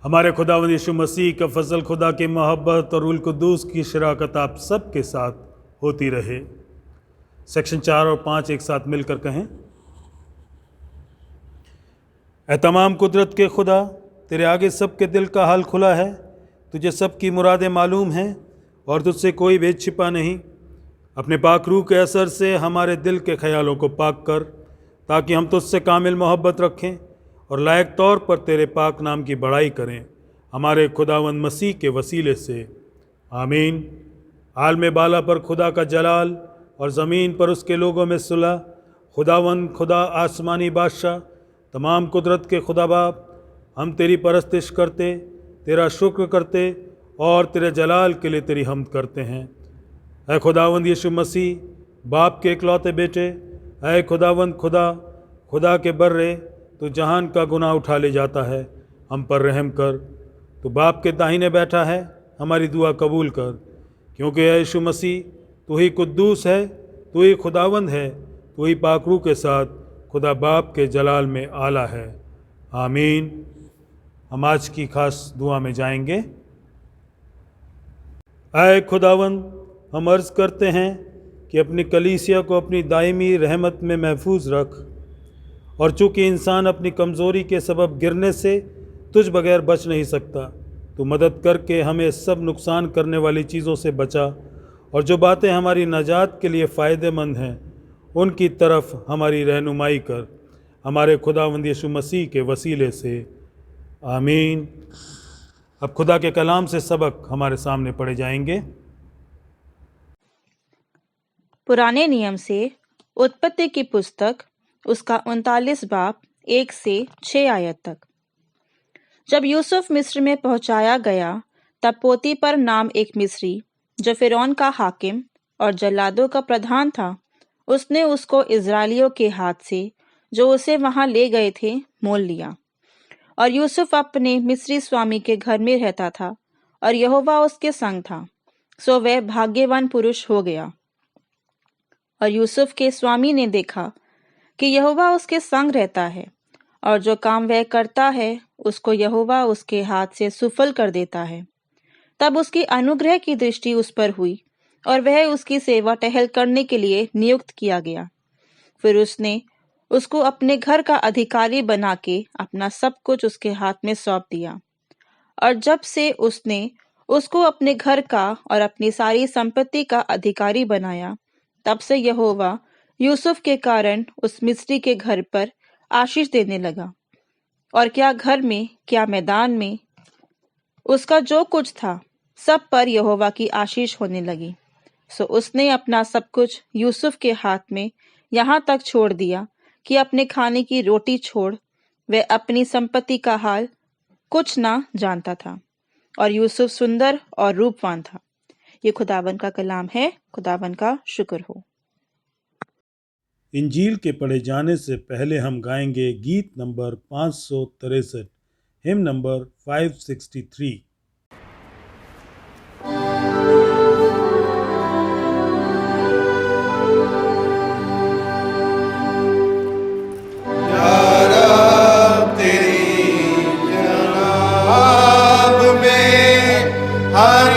हमारे खुदावंद यीशु मसीह का फजल, खुदा की मोहब्बत और रूहुल कुद्दूस की शराकत आप सब के साथ होती रहे। सेक्शन 4 और 5 एक साथ मिलकर कहें। ऐ तमाम कुदरत के खुदा, तेरे आगे सबके दिल का हाल खुला है। तुझे सबकी मुरादें मालूम हैं और तुझसे कोई भेद छिपा नहीं। अपने पाक रूह के असर से हमारे दिल के ख्यालों को पाक कर, ताकि हम तुझसे कामिल मोहब्बत रखें और लायक तौर पर तेरे पाक नाम की बड़ाई करें, हमारे खुदावंद मसीह के वसीले से। आमीन। आलम बाला पर खुदा का जलाल और ज़मीन पर उसके लोगों में सुलह। खुदावंद खुदा आसमानी बादशाह, तमाम कुदरत के खुदा बाप, हम तेरी परस्तिश करते, तेरा शुक्र करते और तेरे जलाल के लिए तेरी हमद करते हैं। ऐ खुदावंद यीशु मसीह, बाप के इकलौते बेटे, ऐ खुदावंद खुदा के बर्रे, तो जहान का गुनाह उठा ले जाता है, हम पर रहम कर। तो बाप के दाहिने बैठा है, हमारी दुआ कबूल कर, क्योंकि ऐ यीशु मसीह, तू ही कुद्दूस है, तू ही खुदावंद है, तू ही पाकरू के साथ खुदा बाप के जलाल में आला है। आमीन। हम आज की खास दुआ में जाएंगे। ऐ खुदावंद, हम अर्ज़ करते हैं कि अपनी कलीसिया को अपनी दायमी रहमत में महफूज रख, और चूँकि इंसान अपनी कमज़ोरी के सबब गिरने से तुझ बगैर बच नहीं सकता, तो मदद करके हमें सब नुकसान करने वाली चीज़ों से बचा, और जो बातें हमारी नजात के लिए फ़ायदेमंद हैं उनकी तरफ हमारी रहनुमाई कर, हमारे खुदावंद यीशु मसीह के वसीले से। आमीन। अब खुदा के कलाम से सबक हमारे सामने पढ़े जाएंगे। पुराने नियम से उत्पत्ति की पुस्तक, उसका 39 बाब 1 से 6 आयत तक। जब यूसुफ मिस्र में पहुंचाया गया, तब पोतीपर नाम एक मिस्री, जो फिरौन का हाकिम और जल्लादों का प्रधान था, उसने उसको इजराइलियों के हाथ से, जो उसे वहां ले गए थे, मोल लिया। और यूसुफ अपने मिस्री स्वामी के घर में रहता था, और यहोवा उसके संग था, सो वह भाग्यवान पुरुष हो गया। और यूसुफ के स्वामी ने देखा कि यहोवा उसके संग रहता है, और जो काम वह करता है उसको यहोवा उसके हाथ से सुफल कर देता है। तब उसकी अनुग्रह की दृष्टि उस पर हुई, और वह उसकी सेवा टहल करने के लिए नियुक्त किया गया। फिर उसने उसको अपने घर का अधिकारी बना के अपना सब कुछ उसके हाथ में सौंप दिया। और जब से उसने उसको अपने घर का और अपनी सारी संपत्ति का अधिकारी बनाया, तब से यहोवा यूसुफ के कारण उस मिस्री के घर पर आशीष देने लगा। और क्या घर में, क्या मैदान में, उसका जो कुछ था, सब पर यहोवा की आशीष होने लगी। सो उसने अपना सब कुछ यूसुफ के हाथ में यहाँ तक छोड़ दिया कि अपने खाने की रोटी छोड़ वह अपनी संपत्ति का हाल कुछ ना जानता था। और यूसुफ सुंदर और रूपवान था। ये खुदावन का कलाम है। खुदावन का शुक्र हो। इंजील के पढ़े जाने से पहले हम गाएंगे गीत नंबर 563, हिम नंबर 563। हर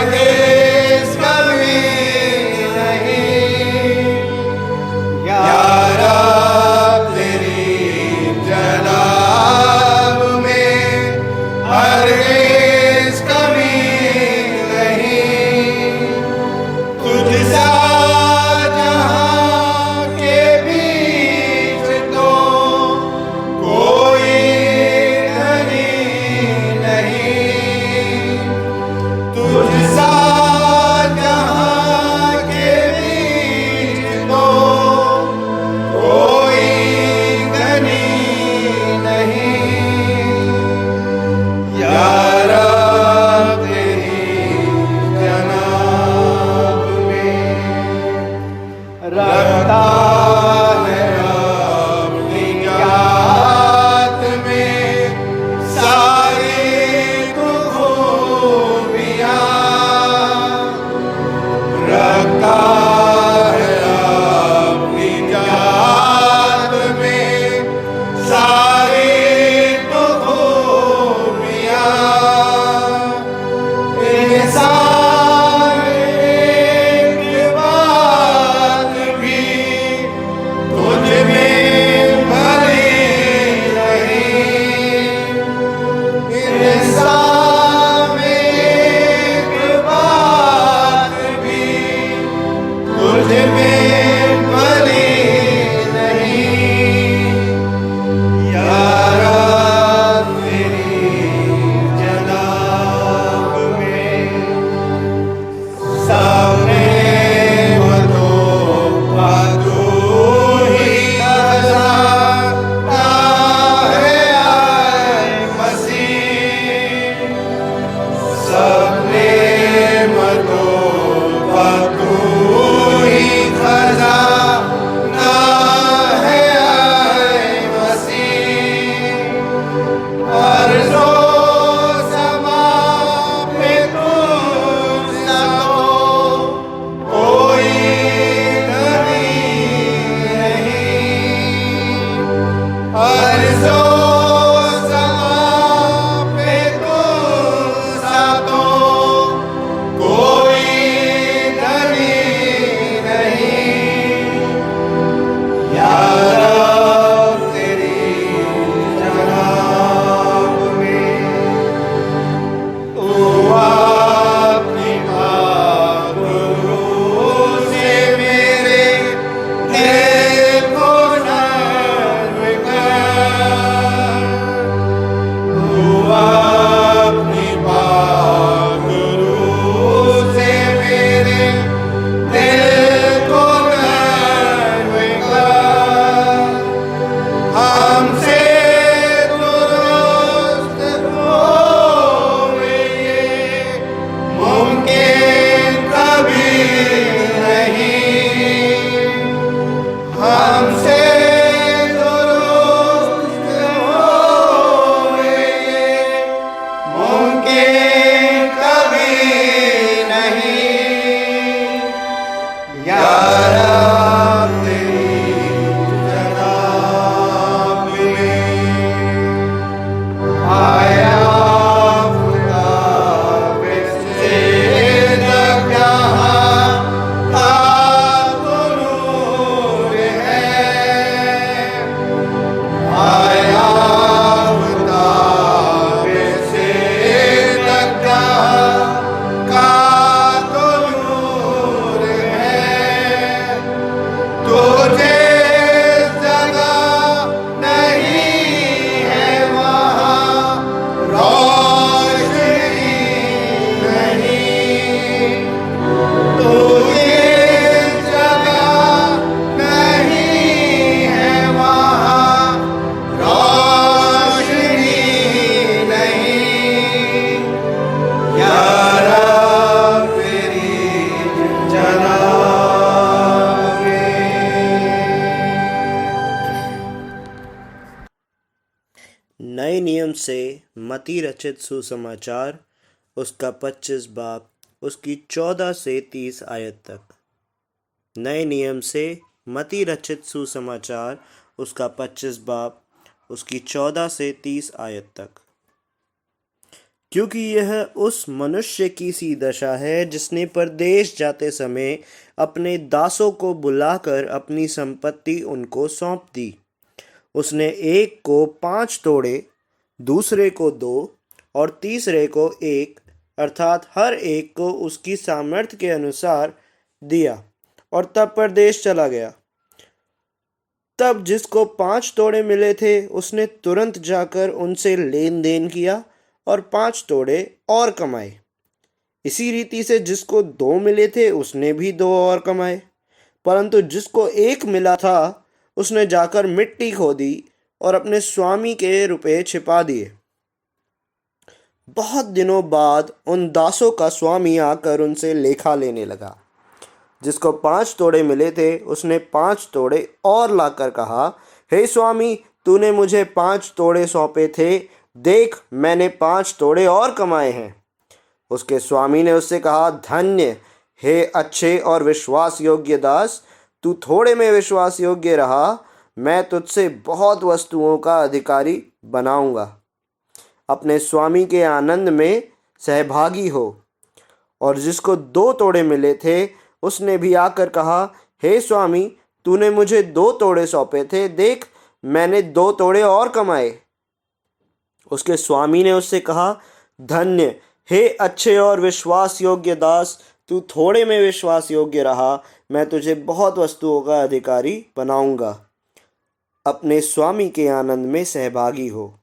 मत्ती रचित सुसमाचार उसका 25 बाब उसकी 14 से 30 आयत तक। नए नियम से मत्ती रचित सुसमाचार उसका 25 बाब उसकी 14 से 30 आयत तक। क्योंकि यह उस मनुष्य की सी दशा है जिसने परदेश जाते समय अपने दासों को बुलाकर अपनी संपत्ति उनको सौंप दी। उसने एक को 5 तोड़े, दूसरे को 2 और तीसरे को 1, अर्थात हर एक को उसकी सामर्थ्य के अनुसार दिया और तब परदेश चला गया। तब जिसको 5 तोड़े मिले थे उसने तुरंत जाकर उनसे लेन देन किया और 5 तोड़े और कमाए। इसी रीति से जिसको 2 मिले थे उसने भी 2 और कमाए। परंतु जिसको 1 मिला था उसने जाकर मिट्टी खोदी और अपने स्वामी के रुपए छिपा दिए। बहुत दिनों बाद उन दासों का स्वामी आकर उनसे लेखा लेने लगा। जिसको 5 तोड़े मिले थे उसने 5 तोड़े और लाकर कहा, हे स्वामी, तूने मुझे 5 तोड़े सौंपे थे, देख मैंने 5 तोड़े और कमाए हैं। उसके स्वामी ने उससे कहा, धन्य हे अच्छे और विश्वास योग्य दास, तू थोड़े में विश्वास योग्य रहा, मैं तुझसे बहुत वस्तुओं का अधिकारी बनाऊंगा। अपने स्वामी के आनंद में सहभागी हो। और जिसको 2 तोड़े मिले थे उसने भी आकर कहा, हे स्वामी, तूने मुझे 2 तोड़े सौंपे थे, देख मैंने 2 तोड़े और कमाए। उसके स्वामी ने उससे कहा, धन्य हे अच्छे और विश्वास योग्य दास, तू थोड़े में विश्वास योग्य रहा, मैं तुझे बहुत वस्तुओं का अधिकारी बनाऊंगा। अपने स्वामी के आनंद में सहभागी हो।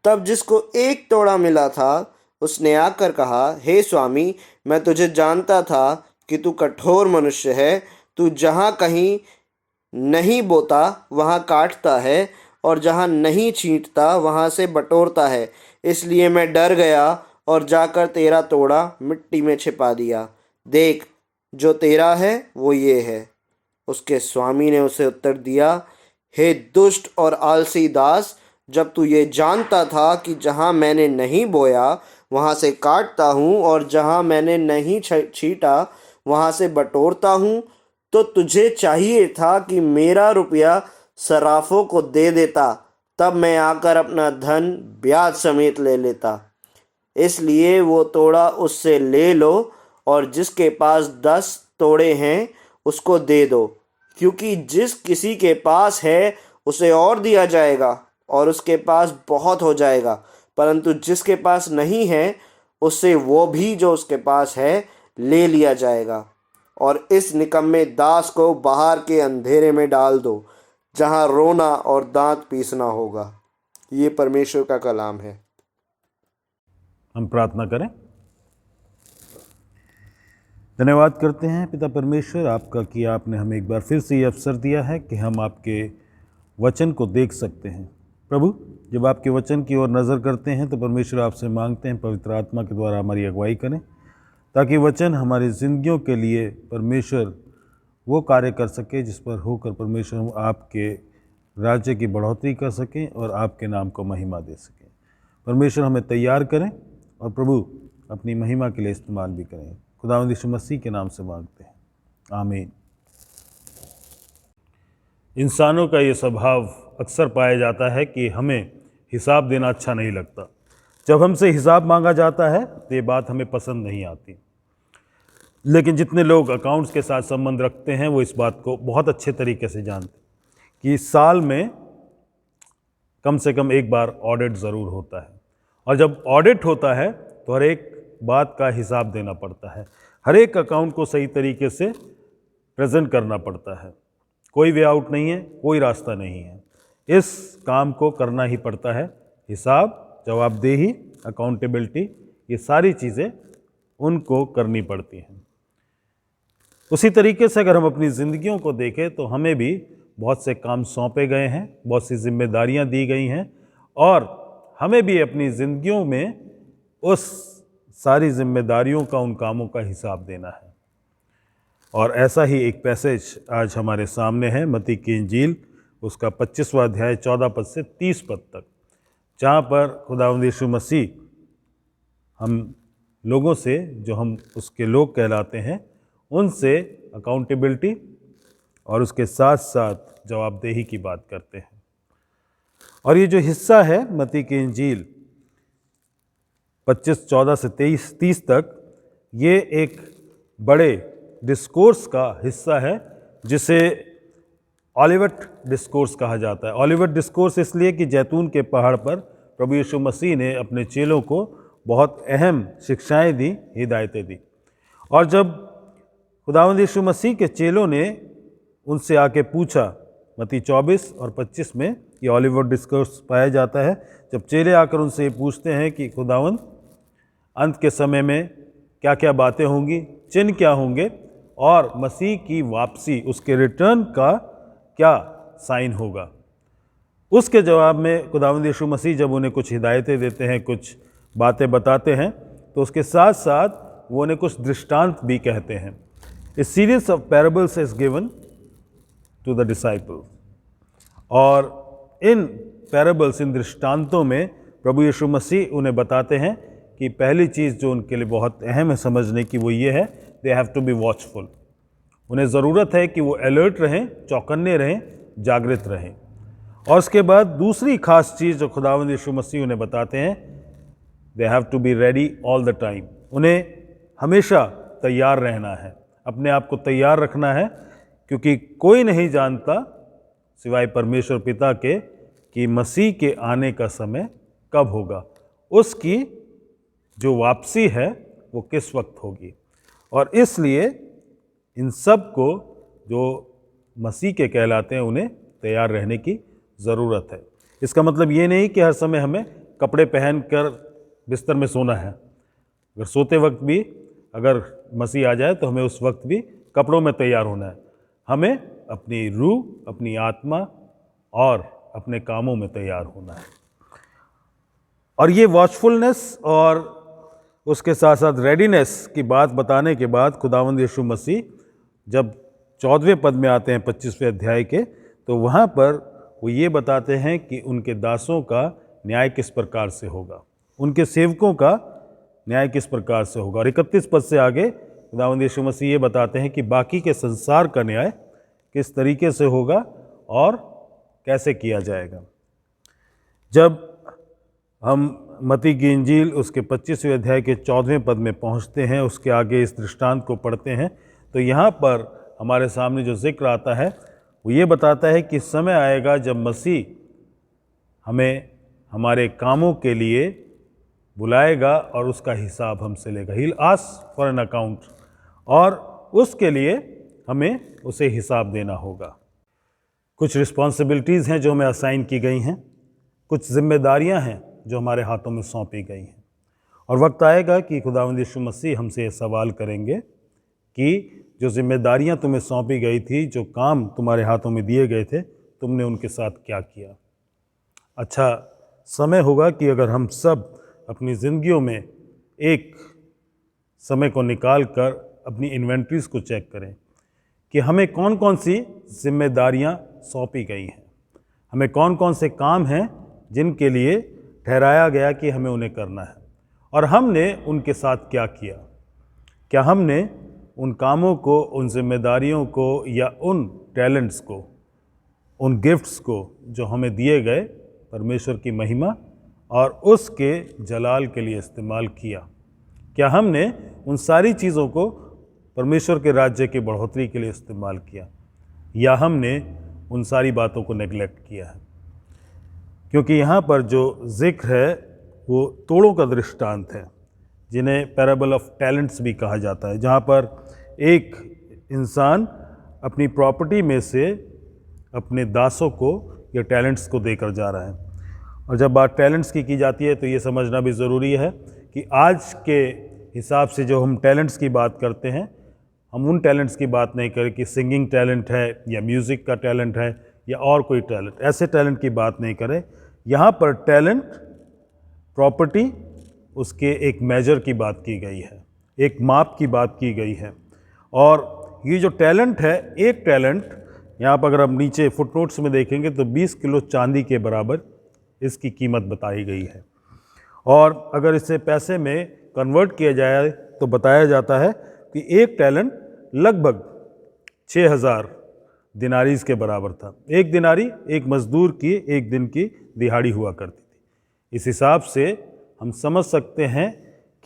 तब जिसको 1 तोड़ा मिला था उसने आकर कहा, हे स्वामी, मैं तुझे जानता था कि तू कठोर मनुष्य है। तू जहाँ कहीं नहीं बोता वहाँ काटता है और जहाँ नहीं छींटता वहाँ से बटोरता है। इसलिए मैं डर गया और जाकर तेरा तोड़ा मिट्टी में छिपा दिया। देख, जो तेरा है वो ये है। उसके स्वामी ने उसे उत्तर दिया, हे दुष्ट और आलसी दास, जब तू ये जानता था कि जहाँ मैंने नहीं बोया वहाँ से काटता हूँ और जहाँ मैंने नहीं छीटा वहाँ से बटोरता हूँ, तो तुझे चाहिए था कि मेरा रुपया सराफों को दे देता, तब मैं आकर अपना धन ब्याज समेत ले लेता। इसलिए वो तोड़ा उससे ले लो और जिसके पास 10 तोड़े हैं उसको दे दो, क्योंकि जिस किसी के पास है उसे और दिया जाएगा और उसके पास बहुत हो जाएगा, परंतु जिसके पास नहीं है उससे वो भी जो उसके पास है ले लिया जाएगा। और इस निकम्मे दास को बाहर के अंधेरे में डाल दो, जहाँ रोना और दांत पीसना होगा। ये परमेश्वर का कलाम है। हम प्रार्थना करें। धन्यवाद करते हैं पिता परमेश्वर आपका कि आपने हमें एक बार फिर से ये अवसर दिया है कि हम आपके वचन को देख सकते हैं। प्रभु, जब आपके वचन की ओर नज़र करते हैं तो परमेश्वर आपसे मांगते हैं पवित्र आत्मा के द्वारा हमारी अगुवाई करें, ताकि वचन हमारी ज़िंदगियों के लिए परमेश्वर वो कार्य कर सके जिस पर होकर परमेश्वर हम आपके राज्य की बढ़ोतरी कर सकें और आपके नाम को महिमा दे सकें। परमेश्वर हमें तैयार करें और प्रभु अपनी महिमा के लिए इस्तेमाल भी करें। खुदावंद यीशु मसीह के नाम से मांगते हैं, आमीन। इंसानों का ये स्वभाव अक्सर पाया जाता है कि हमें हिसाब देना अच्छा नहीं लगता। जब हमसे हिसाब मांगा जाता है तो ये बात हमें पसंद नहीं आती। लेकिन जितने लोग अकाउंट्स के साथ संबंध रखते हैं वो इस बात को बहुत अच्छे तरीके से जानते हैं कि साल में कम से कम एक बार ऑडिट ज़रूर होता है, और जब ऑडिट होता है तो हर एक बात का हिसाब देना पड़ता है, हर एक अकाउंट को सही तरीके से प्रेजेंट करना पड़ता है। कोई वे आउट नहीं है, कोई रास्ता नहीं है, इस काम को करना ही पड़ता है। हिसाब, जवाबदेही, अकाउंटेबिलिटी, ये सारी चीज़ें उनको करनी पड़ती हैं। उसी तरीके से अगर हम अपनी ज़िंदगियों को देखें तो हमें भी बहुत से काम सौंपे गए हैं, बहुत सी जिम्मेदारियां दी गई हैं, और हमें भी अपनी ज़िंदगियों में उस सारी जिम्मेदारियों का, उन कामों का हिसाब देना है। और ऐसा ही एक पैसेज आज हमारे सामने है, मत्ती की इंजील उसका 25वां अध्याय 14 पद से 30 पद तक, जहाँ पर खुदावंद यीशु मसीह हम लोगों से, जो हम उसके लोग कहलाते हैं, उनसे अकाउंटेबिलिटी और उसके साथ साथ जवाबदेही की बात करते हैं। और ये जो हिस्सा है मत्ती की इंजील 25:14 से 30 तक, ये एक बड़े डिस्कोर्स का हिस्सा है जिसे ऑलिवट डिस्कोर्स कहा जाता है। ऑलिवट डिस्कोर्स इसलिए कि जैतून के पहाड़ पर प्रभु यीशु मसीह ने अपने चेलों को बहुत अहम शिक्षाएं दी, हिदायतें दी। और जब खुदावंद यीशु मसीह के चेलों ने उनसे आके पूछा, मत्ती 24 और 25 में ये ऑलिवट डिस्कोर्स पाया जाता है, जब चेले आकर उनसे ये पूछते हैं कि खुदावंद, अंत के समय में क्या क्या बातें होंगी, चिन्ह क्या होंगे, और मसीह की वापसी, उसके रिटर्न का क्या साइन होगा। उसके जवाब में खुदावंद यीशु मसीह जब उन्हें कुछ हिदायतें देते हैं, कुछ बातें बताते हैं, तो उसके साथ साथ वो उन्हें कुछ दृष्टांत भी कहते हैं। A series of parables is given to the disciples, और इन पैराबल्स, इन दृष्टांतों में प्रभु यीशु मसीह उन्हें बताते हैं कि पहली चीज़ जो उनके लिए बहुत अहम है समझने की, वो ये है, they have to be watchful. उन्हें ज़रूरत है कि वो अलर्ट रहें, चौकन्ने रहें, जागृत रहें। और उसके बाद दूसरी खास चीज़ जो खुदावंद यीशु मसीह उन्हें बताते हैं, they have to be ready all the time. उन्हें हमेशा तैयार रहना है, अपने आप को तैयार रखना है, क्योंकि कोई नहीं जानता सिवाय परमेश्वर पिता के कि मसीह के आने का समय कब होगा, उसकी जो वापसी है वो किस वक्त होगी। और इसलिए इन सब को जो मसीह के कहलाते हैं, उन्हें तैयार रहने की ज़रूरत है। इसका मतलब ये नहीं कि हर समय हमें कपड़े पहनकर बिस्तर में सोना है। अगर सोते वक्त भी अगर मसीह आ जाए तो हमें उस वक्त भी कपड़ों में तैयार होना है। हमें अपनी रूह, अपनी आत्मा और अपने कामों में तैयार होना है। और ये वॉचफुलनेस और उसके साथ साथ रेडीनेस की बात बताने के बाद खुदावंद यीशु मसीह जब 14वें पद में आते हैं 25वें अध्याय के, तो वहाँ पर वो ये बताते हैं कि उनके दासों का न्याय किस प्रकार से होगा, उनके सेवकों का न्याय किस प्रकार से होगा। और 31 पद से आगे खुदावंद यीशु मसीह ये बताते हैं कि बाकी के संसार का न्याय किस तरीके से होगा और कैसे किया जाएगा। जब हम मत्ती की इंजील उसके 25वें अध्याय के 14वें पद में पहुंचते हैं, उसके आगे इस दृष्टांत को पढ़ते हैं, तो यहाँ पर हमारे सामने जो जिक्र आता है वो ये बताता है कि समय आएगा जब मसीह हमें हमारे कामों के लिए बुलाएगा और उसका हिसाब हमसे लेगा। He will ask for an account, और उसके लिए हमें उसे हिसाब देना होगा। कुछ रिस्पॉन्सिबिलिटीज़ हैं जो हमें असाइन की गई हैं, कुछ जिम्मेदारियां हैं जो हमारे हाथों में सौंपी गई हैं, और वक्त आएगा कि खुदावंद यीशु मसीह हमसे ये सवाल करेंगे कि जो जिम्मेदारियां तुम्हें सौंपी गई थी, जो काम तुम्हारे हाथों में दिए गए थे, तुमने उनके साथ क्या किया। अच्छा समय होगा कि अगर हम सब अपनी ज़िंदगियों में एक समय को निकाल कर अपनी इन्वेंट्रीज़ को चेक करें कि हमें कौन कौन सी जिम्मेदारियां सौंपी गई हैं, हमें कौन कौन से काम हैं जिनके लिए ठहराया गया कि हमें उन्हें करना है, और हमने उनके साथ क्या किया। क्या हमने उन कामों को, उन जिम्मेदारियों को या उन टैलेंट्स को, उन गिफ्ट्स को जो हमें दिए गए परमेश्वर की महिमा और उसके जलाल के लिए इस्तेमाल किया। क्या हमने उन सारी चीज़ों को परमेश्वर के राज्य की बढ़ोतरी के लिए इस्तेमाल किया, या हमने उन सारी बातों को नेगलेक्ट किया है। क्योंकि यहाँ पर जो जिक्र है वो तोड़ों का दृष्टांत है, जिन्हें पैराबल ऑफ टैलेंट्स भी कहा जाता है, जहाँ पर एक इंसान अपनी प्रॉपर्टी में से अपने दासों को या टैलेंट्स को देकर जा रहा है। और जब बात टैलेंट्स की जाती है तो ये समझना भी ज़रूरी है कि आज के हिसाब से जो हम टैलेंट्स की बात करते हैं, हम उन टैलेंट्स की बात नहीं करें कि सिंगिंग टैलेंट है या म्यूज़िक का टैलेंट है या और कोई टैलेंट, ऐसे टैलेंट की बात नहीं करें। यहाँ पर टैलेंट, प्रॉपर्टी, उसके एक मेजर की बात की गई है, एक माप की बात की गई है। और ये जो टैलेंट है, एक टैलेंट यहाँ पर अगर हम नीचे फुटनोट्स में देखेंगे तो 20 किलो चांदी के बराबर इसकी कीमत बताई गई है। और अगर इसे पैसे में कन्वर्ट किया जाए तो बताया जाता है कि एक टैलेंट लगभग 6000 दिनारीज के बराबर था। एक दिनारी एक मजदूर की एक दिन की दिहाड़ी हुआ करती थी। इस हिसाब से हम समझ सकते हैं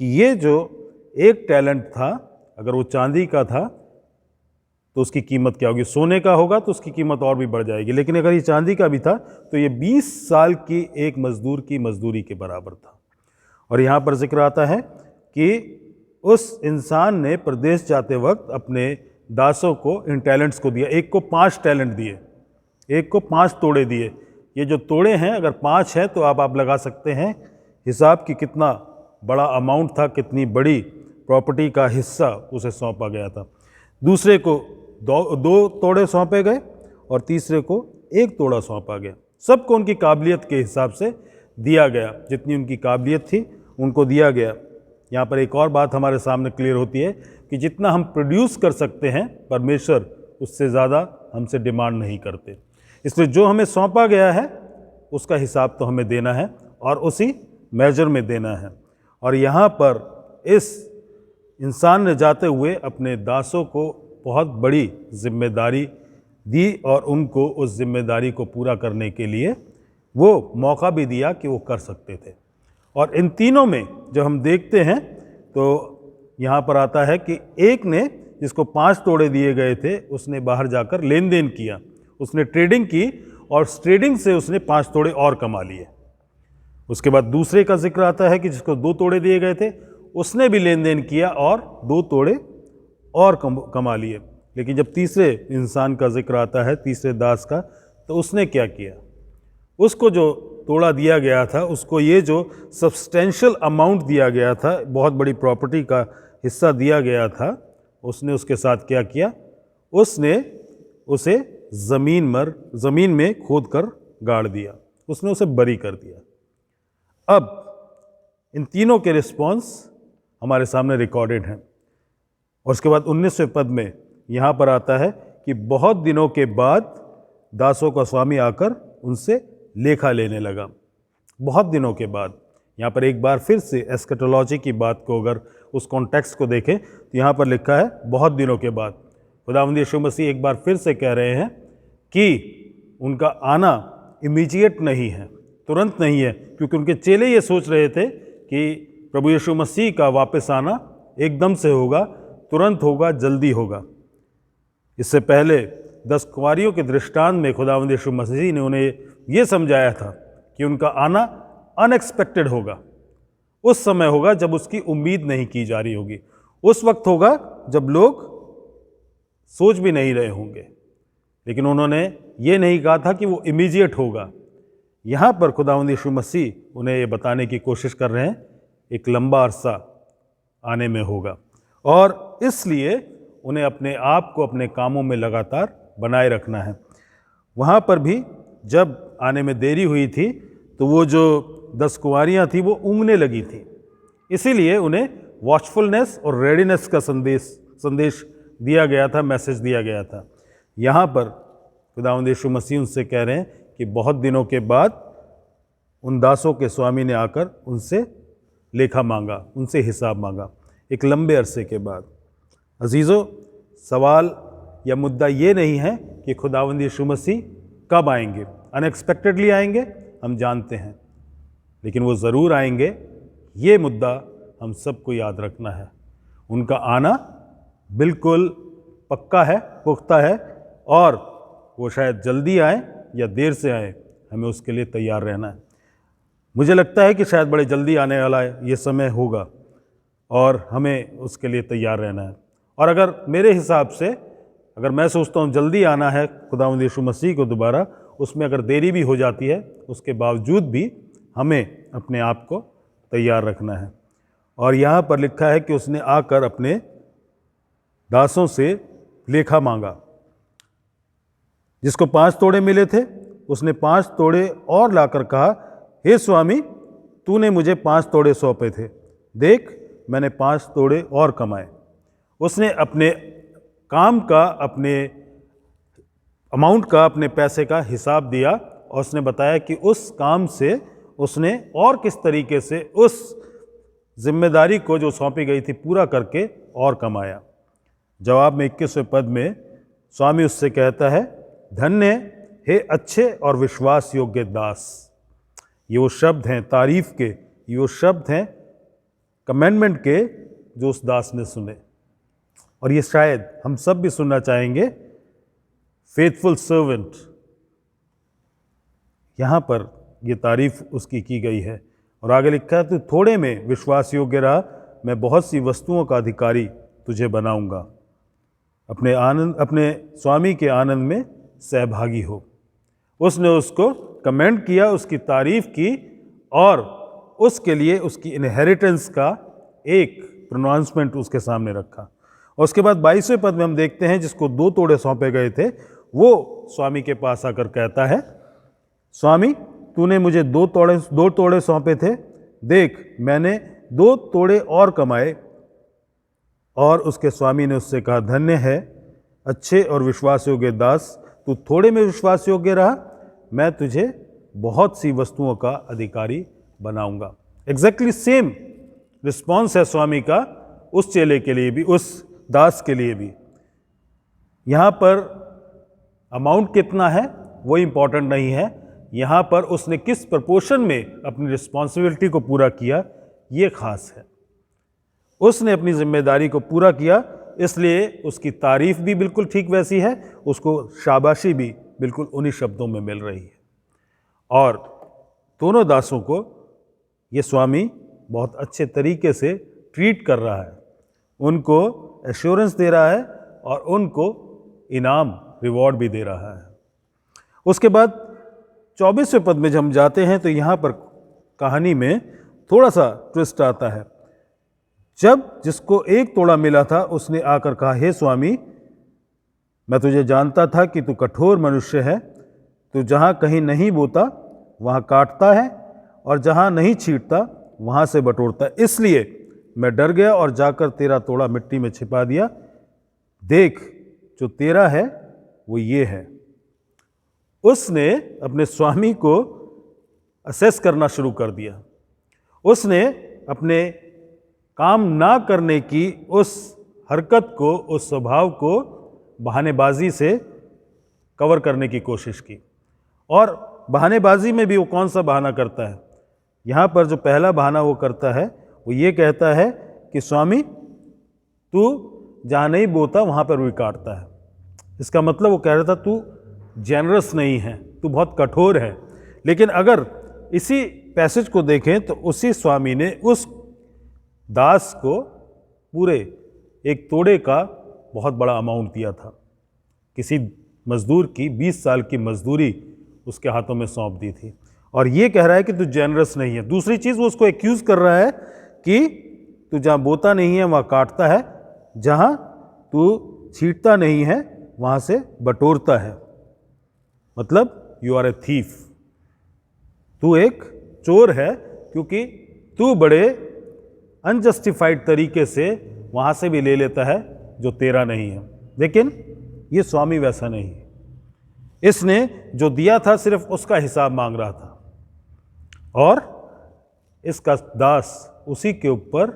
कि ये जो एक टैलेंट था, अगर वो चांदी का था तो उसकी कीमत क्या होगी, सोने का होगा तो उसकी कीमत और भी बढ़ जाएगी, लेकिन अगर ये चांदी का भी था तो ये 20 साल की एक मजदूर की मजदूरी के बराबर था। और यहाँ पर जिक्र आता है कि उस इंसान ने प्रदेश जाते वक्त अपने दासों को इन टैलेंट्स को दिया। एक को 5 टैलेंट दिए, एक को 5 तोड़े दिए। ये जो तोड़े हैं अगर 5 है तो आप लगा सकते हैं हिसाब कि कितना बड़ा अमाउंट था, कितनी बड़ी प्रॉपर्टी का हिस्सा उसे सौंपा गया था। दूसरे को 2 तोड़े सौंपे गए और तीसरे को 1 तोड़ा सौंपा गया। सबको उनकी काबिलियत के हिसाब से दिया गया, जितनी उनकी काबिलियत थी उनको दिया गया। यहाँ पर एक और बात हमारे सामने क्लियर होती है कि जितना हम प्रोड्यूस कर सकते हैं परमेश्वर उससे ज़्यादा हमसे डिमांड नहीं करते। इसलिए जो हमें सौंपा गया है उसका हिसाब तो हमें देना है और उसी मेजर में देना है। और यहाँ पर इस इंसान ने जाते हुए अपने दासों को बहुत बड़ी जिम्मेदारी दी और उनको उस जिम्मेदारी को पूरा करने के लिए वो मौका भी दिया कि वो कर सकते थे। और इन तीनों में जब हम देखते हैं तो यहाँ पर आता है कि एक ने, जिसको 5 तोड़े दिए गए थे, उसने बाहर जाकर लेन देन किया, उसने ट्रेडिंग की और उस ट्रेडिंग से उसने 5 तोड़े और कमा लिए। उसके बाद दूसरे का जिक्र आता है कि जिसको 2 तोड़े दिए गए थे उसने भी लेन देन किया और 2 तोड़े और कमा लिए। लेकिन जब तीसरे इंसान का जिक्र आता है, तीसरे दास का, तो उसने क्या किया, उसको जो तोड़ा दिया गया था उसको ये जो सब्सटेंशियल अमाउंट दिया गया था, बहुत बड़ी प्रॉपर्टी का हिस्सा दिया गया था, उसने उसके साथ क्या किया, उसने उसे ज़मीन में खोद कर गाड़ दिया, उसने उसे बरी कर दिया। अब इन तीनों के रिस्पॉन्स हमारे सामने रिकॉर्डेड हैं। और उसके बाद 19वें पद में यहाँ पर आता है कि बहुत दिनों के बाद दासों का स्वामी आकर उनसे लेखा लेने लगा। बहुत दिनों के बाद, यहाँ पर एक बार फिर से एस्केटोलॉजी की बात को अगर उस कॉन्टेक्स्ट को देखें तो यहाँ पर लिखा है बहुत दिनों के बाद। खुदावंद यीशु मसीह एक बार फिर से कह रहे हैं कि उनका आना इमीडिएट नहीं है, तुरंत नहीं है, क्योंकि उनके चेले ये सोच रहे थे कि प्रभु यीशु मसीह का वापस आना एकदम से होगा, तुरंत होगा, जल्दी होगा। इससे पहले 10 कुंवारियों के दृष्टांत में खुदावंद यीशु मसीह ने उन्हें ये समझाया था कि उनका आना अनएक्सपेक्टेड होगा, उस समय होगा जब उसकी उम्मीद नहीं की जा रही होगी, उस वक्त होगा जब लोग सोच भी नहीं रहे होंगे। लेकिन उन्होंने ये नहीं कहा था कि वो इमीडिएट होगा। यहाँ पर खुदावंद यीशु मसीह उन्हें ये बताने की कोशिश कर रहे हैं एक लंबा अरसा आने में होगा, और इसलिए उन्हें अपने आप को अपने कामों में लगातार बनाए रखना है। वहाँ पर भी जब आने में देरी हुई थी तो वो जो 10 कुंवारियाँ थी वो ऊँघने लगी थी, इसीलिए उन्हें वॉचफुलनेस और रेडीनेस का संदेश दिया गया था, मैसेज दिया गया था। यहाँ पर खुदावंद यीशु मसीह उनसे कह रहे हैं कि बहुत दिनों के बाद उन दासों के स्वामी ने आकर उनसे लेखा मांगा, उनसे हिसाब मांगा, एक लंबे अरसे के बाद। अजीज़ों, सवाल या मुद्दा ये नहीं है कि खुदावंद यीशु मसीह कब आएंगे, अनएक्सपेक्टेडली आएंगे, हम जानते हैं, लेकिन वो ज़रूर आएंगे, ये मुद्दा हम सबको याद रखना है। उनका आना बिल्कुल पक्का है, पुख्ता है, और वो शायद जल्दी आए या देर से आए, हमें उसके लिए तैयार रहना है। मुझे लगता है कि शायद बड़े जल्दी आने वाला ये समय होगा और हमें उसके लिए तैयार रहना है। और अगर मेरे हिसाब से, अगर मैं सोचता हूँ जल्दी आना है खुदावंद यीशु मसीह को दोबारा, उसमें अगर देरी भी हो जाती है उसके बावजूद भी हमें अपने आप को तैयार रखना है। और यहाँ पर लिखा है कि उसने आकर अपने दासों से लेखा मांगा। जिसको 5 तोड़े मिले थे उसने 5 तोड़े और लाकर कहा, हे स्वामी, तूने मुझे 5 तोड़े सौंपे थे, देख मैंने 5 तोड़े और कमाए। उसने अपने काम का, अपने अमाउंट का, अपने पैसे का हिसाब दिया और उसने बताया कि उस काम से उसने और किस तरीके से उस जिम्मेदारी को जो सौंपी गई थी पूरा करके और कमाया। जवाब में 21वें पद में स्वामी उससे कहता है, धन्य हे अच्छे और विश्वास योग्य दास। ये वो शब्द हैं तारीफ के, ये वो शब्द हैं कमेंडमेंट के जो उस दास ने सुने, और ये शायद हम सब भी सुनना चाहेंगे। फेथफुल सर्वेंट, यहाँ पर ये तारीफ उसकी की गई है। और आगे लिखा है, तू थोड़े में विश्वास योग्य रहा, मैं बहुत सी वस्तुओं का अधिकारी तुझे बनाऊंगा। अपने स्वामी के आनंद में सहभागी हो। उसने उसको कमेंट किया, उसकी तारीफ की और उसके लिए उसकी इनहेरिटेंस का एक प्रोनाउंसमेंट उसके सामने रखा। और उसके बाद 22वें पद में हम देखते हैं, जिसको 2 तोड़े सौंपे गए थे, वो स्वामी के पास आकर कहता है, स्वामी तूने मुझे 2 तोड़े सौंपे थे, देख मैंने 2 तोड़े और कमाए। और उसके स्वामी ने उससे कहा, धन्य है अच्छे और विश्वास योग्य दास, तू थोड़े में विश्वास योग्य रहा, मैं तुझे बहुत सी वस्तुओं का अधिकारी बनाऊंगा। एग्जैक्टली सेम रिस्पॉन्स है स्वामी का उस चेले के लिए भी, उस दास के लिए भी। यहाँ पर अमाउंट कितना है वो इम्पॉर्टेंट नहीं है, यहाँ पर उसने किस प्रपोर्शन में अपनी रिस्पॉन्सिबिलिटी को पूरा किया ये खास है। उसने अपनी जिम्मेदारी को पूरा किया, इसलिए उसकी तारीफ भी बिल्कुल ठीक वैसी है, उसको शाबाशी भी बिल्कुल उन्हीं शब्दों में मिल रही है। और दोनों दासों को ये स्वामी बहुत अच्छे तरीके से ट्रीट कर रहा है, उनको एश्योरेंस दे रहा है और उनको इनाम रिवॉर्ड भी दे रहा है। उसके बाद 24वें पद में जब हम जाते हैं तो यहाँ पर कहानी में थोड़ा सा ट्विस्ट आता है। जब जिसको 1 तोड़ा मिला था उसने आकर कहा, हे स्वामी मैं तुझे जानता था कि तू कठोर मनुष्य है, तू जहाँ कहीं नहीं बोता वहाँ काटता है और जहाँ नहीं छींटता वहाँ से बटोरता है, इसलिए मैं डर गया और जाकर तेरा तोड़ा मिट्टी में छिपा दिया। देख जो तेरा है वो ये है। उसने अपने स्वामी को असेस करना शुरू कर दिया। उसने अपने काम ना करने की उस हरकत को, उस स्वभाव को बहानेबाजी से कवर करने की कोशिश की। और बहानेबाजी में भी वो कौन सा बहाना करता है? यहाँ पर जो पहला बहाना वो करता है वो ये कहता है कि स्वामी तू जहाँ नहीं बोता वहाँ पर भी काटता है। इसका मतलब वो कह रहा था तू जेनरस नहीं है, तू बहुत कठोर है। लेकिन अगर इसी पैसेज को देखें तो उसी स्वामी ने उस दास को पूरे 1 तोड़े का बहुत बड़ा अमाउंट दिया था। किसी मजदूर की 20 साल की मजदूरी उसके हाथों में सौंप दी थी, और ये कह रहा है कि तू जेनरस नहीं है। दूसरी चीज़ वो उसको एक्यूज कर रहा है कि तू जहाँ बोता नहीं है वहाँ काटता है, जहाँ तू छींटता नहीं है वहाँ से बटोरता है। मतलब यू आर ए थीफ, तू एक चोर है, क्योंकि तू बड़े अनजस्टिफाइड तरीके से वहाँ से भी ले लेता है जो तेरा नहीं है। लेकिन ये स्वामी वैसा नहीं है, इसने जो दिया था सिर्फ उसका हिसाब मांग रहा था, और इसका दास उसी के ऊपर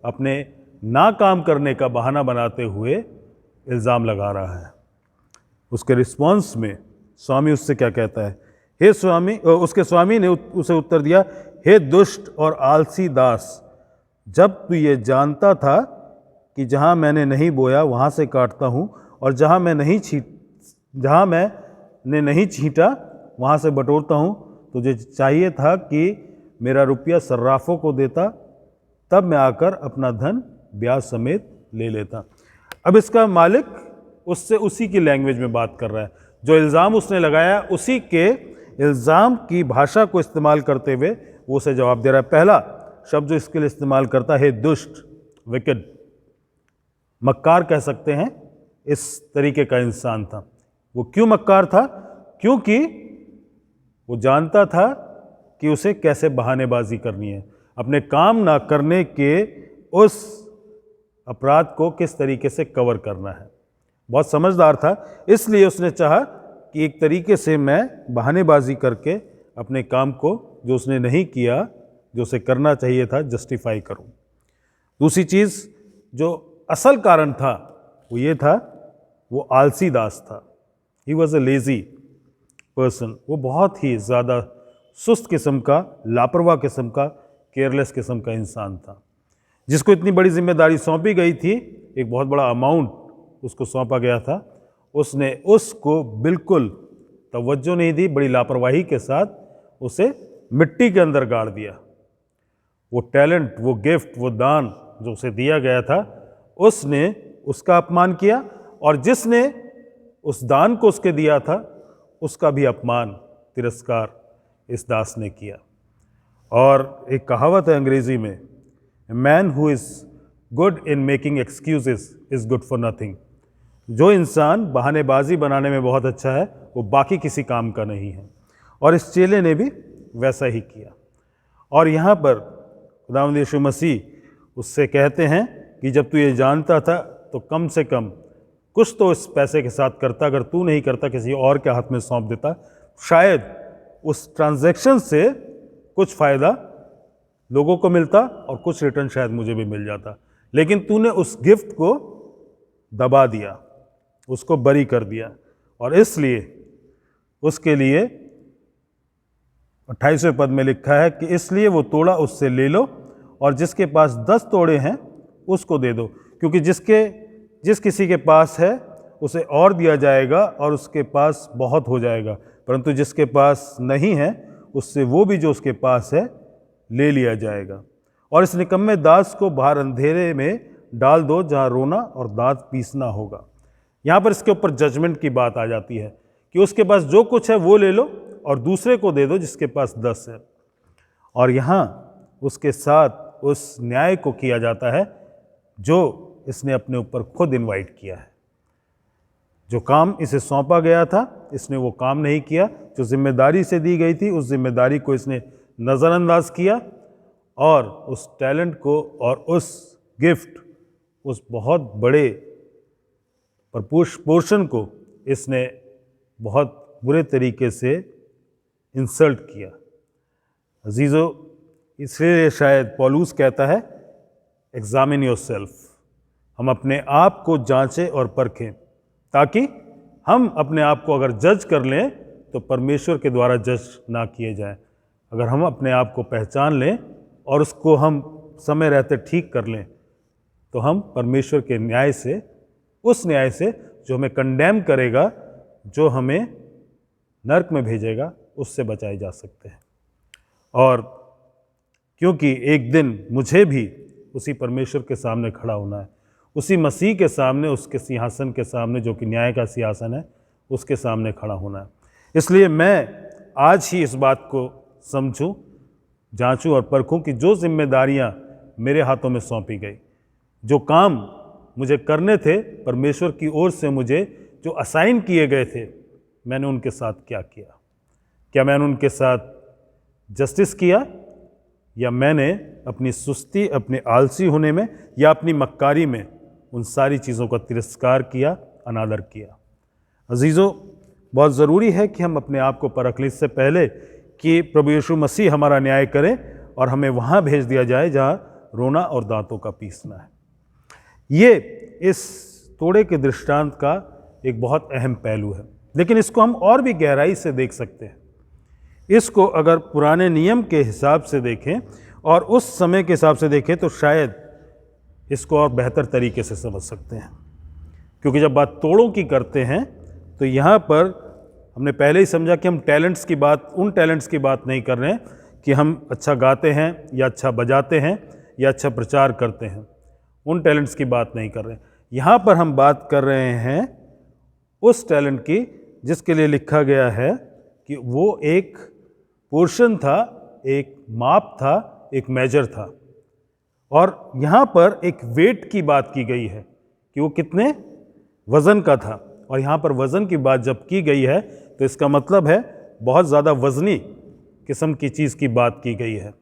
अपने ना काम करने का बहाना बनाते हुए इल्ज़ाम लगा रहा है। उसके रिस्पॉन्स में स्वामी उससे क्या कहता है? हे स्वामी, उसके स्वामी ने उसे उत्तर दिया, हे दुष्ट और आलसी दास, जब तू ये जानता था कि जहाँ मैंने नहीं बोया वहाँ से काटता हूँ, और जहाँ मैंने नहीं छींटा वहाँ से बटोरता हूँ, तुझे चाहिए था कि मेरा रुपया सर्राफों को देता, तब मैं आकर अपना धन ब्याज समेत ले लेता। अब इसका मालिक उससे उसी की लैंग्वेज में बात कर रहा है। जो इल्ज़ाम उसने लगाया उसी के इल्ज़ाम की भाषा को इस्तेमाल करते हुए वो उसे जवाब दे रहा है। पहला शब्द जो इसके लिए इस्तेमाल करता है दुष्ट, विकेड, मक्कार कह सकते हैं, इस तरीके का इंसान था। वो क्यों मक्कार था? क्योंकि वो जानता था कि उसे कैसे बहानेबाजी करनी है, अपने काम ना करने के उस अपराध को किस तरीके से कवर करना है। बहुत समझदार था, इसलिए उसने चाहा कि एक तरीके से मैं बहानेबाजी करके अपने काम को जो उसने नहीं किया, जो उसे करना चाहिए था, जस्टिफाई करूं। दूसरी चीज़ जो असल कारण था वो ये था, वो आलसी दास था। He was a lazy person. वो बहुत ही ज़्यादा सुस्त किस्म का, लापरवाह किस्म का, केयरलेस किस्म का इंसान था, जिसको इतनी बड़ी जिम्मेदारी सौंपी गई थी, एक बहुत बड़ा अमाउंट उसको सौंपा गया था, उसने उसको बिल्कुल तवज्जो नहीं दी, बड़ी लापरवाही के साथ उसे मिट्टी के अंदर गाड़ दिया। वो टैलेंट, वो गिफ्ट, वो दान जो उसे दिया गया था, उसने उसका अपमान किया, और जिसने उस दान को उसके दिया था उसका भी अपमान, तिरस्कार इस दास ने किया। और एक कहावत है अंग्रेजी में, man who is good in making excuses is good for nothing. जो इंसान बहानेबाजी बनाने में बहुत अच्छा है, वो बाकी किसी काम का नहीं है। और इस चेले ने भी वैसा ही किया। और यहाँ पर खुदावंद यीशु मसीह उससे कहते हैं कि जब तू ये जानता था तो कम से कम कुछ तो इस पैसे के साथ करता। अगर तू नहीं करता, किसी और के हाथ में सौंप देता, शायद उस ट्रांजैक्शन से कुछ फ़ायदा लोगों को मिलता और कुछ रिटर्न शायद मुझे भी मिल जाता। लेकिन तूने उस गिफ्ट को दबा दिया, उसको बरी कर दिया, और इसलिए उसके लिए 28वें पद में लिखा है कि इसलिए वो तोड़ा उससे ले लो, और जिसके पास 10 तोड़े हैं उसको दे दो, क्योंकि जिस किसी के पास है उसे और दिया जाएगा और उसके पास बहुत हो जाएगा, परंतु जिसके पास नहीं है उससे वो भी जो उसके पास है ले लिया जाएगा। और इस निकम्मे दास को बाहर अंधेरे में डाल दो, जहाँ रोना और दांत पीसना होगा। यहाँ पर इसके ऊपर जजमेंट की बात आ जाती है कि उसके पास जो कुछ है वो ले लो और दूसरे को दे दो जिसके पास 10 है। और यहाँ उसके साथ उस न्याय को किया जाता है जो इसने अपने ऊपर खुद इनवाइट किया है। जो काम इसे सौंपा गया था, इसने वो काम नहीं किया। जो जिम्मेदारी से दी गई थी, उस जिम्मेदारी को इसने नज़रअंदाज किया, और उस टैलेंट को और उस गिफ्ट, उस बहुत बड़े पोर्शन को इसने बहुत बुरे तरीके से इंसल्ट किया। अजीज़ों, इसलिए शायद पौलुस कहता है, एग्जामिन योरसेल्फ। हम अपने आप को जांचें और परखें, ताकि हम अपने आप को अगर जज कर लें तो परमेश्वर के द्वारा जज ना किए जाएं। अगर हम अपने आप को पहचान लें और उसको हम समय रहते ठीक कर लें, तो हम परमेश्वर के न्याय से, उस न्याय से जो हमें कंडेम करेगा, जो हमें नरक में भेजेगा, उससे बचाए जा सकते हैं। और क्योंकि एक दिन मुझे भी उसी परमेश्वर के सामने खड़ा होना है, उसी मसीह के सामने, उसके सिंहासन के सामने, जो कि न्याय का सिंहासन है, उसके सामने खड़ा होना है। इसलिए मैं आज ही इस बात को समझूं, जांचूं और परखूं कि जो जिम्मेदारियां मेरे हाथों में सौंपी गई, जो काम मुझे करने थे परमेश्वर की ओर से, मुझे जो असाइन किए गए थे, मैंने उनके साथ क्या किया? क्या मैंने उनके साथ जस्टिस किया, या मैंने अपनी सुस्ती, अपने आलसी होने में या अपनी मक्कारी में उन सारी चीज़ों का तिरस्कार किया, अनादर किया? अजीज़ों, बहुत ज़रूरी है कि हम अपने आप को परख लें इससे पहले कि प्रभु यीशु मसीह हमारा न्याय करें और हमें वहाँ भेज दिया जाए जहाँ रोना और दांतों का पीसना है। ये इस तोड़े के दृष्टांत का एक बहुत अहम पहलू है, लेकिन इसको हम और भी गहराई से देख सकते हैं। इसको अगर पुराने नियम के हिसाब से देखें और उस समय के हिसाब से देखें तो शायद इसको और बेहतर तरीके से समझ सकते हैं। क्योंकि जब बात तोड़ों की करते हैं तो यहाँ पर हमने पहले ही समझा कि हम टैलेंट्स की बात, उन टैलेंट्स की बात नहीं कर रहे हैं कि हम अच्छा गाते हैं या अच्छा बजाते हैं या अच्छा प्रचार करते हैं, उन टैलेंट्स की बात नहीं कर रहे हैं। यहाँ पर हम बात कर रहे हैं उस टैलेंट की जिसके लिए लिखा गया है कि वो एक पोर्शन था, एक माप था, एक मेजर था। और यहाँ पर एक वेट की बात की गई है कि वो कितने वज़न का था। और यहाँ पर वज़न की बात जब की गई है तो इसका मतलब है बहुत ज़्यादा वज़नी किस्म की चीज़ की बात की गई है।